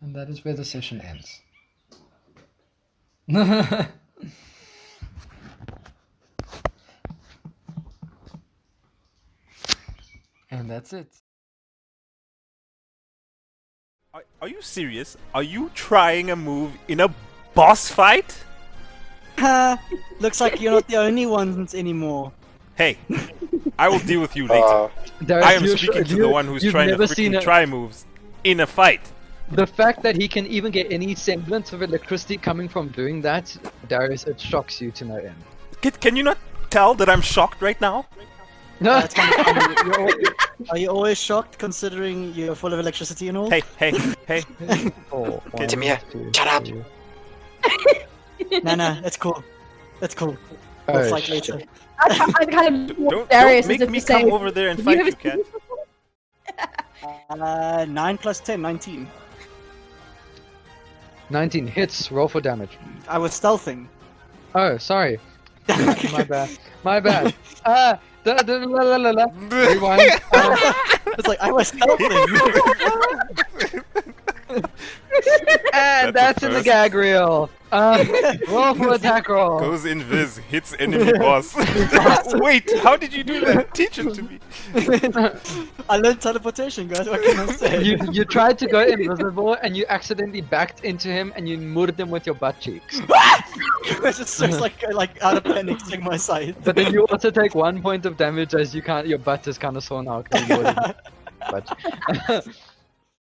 And that is where the session ends. And that's it. Are you serious? Are you trying a move in a boss fight? Looks like you're not the only ones anymore. Hey, I will deal with you later. I am speaking to the one who's trying to freaking try moves in a fight. The fact that he can even get any semblance of electricity coming from doing that, Darius, it shocks you to no end. Can you not tell that I'm shocked right now? That's kind of funny. Are you always shocked considering you're full of electricity and all? Hey. Timia, shut up! Nah, it's cool. We'll fight later. I kind of don't make me come over there and fight you, cat. 9 plus 10, 19. 19 hits, roll for damage. I was stealthing. Oh, sorry. My bad. Rewind. It's like, I was stealthing. And that's in the gag reel. Roll for attack roll. Goes invis, hits enemy boss. Wait, how did you do that? Teach it to me. I learned teleportation, guys. What can I say? You tried to go invisible and you accidentally backed into him and you murdered him with your butt cheeks. It just starts like out of panic, taking my side. But then you also take 1 point of damage as your butt is kind of sworn out. 'Cause you murdered him. But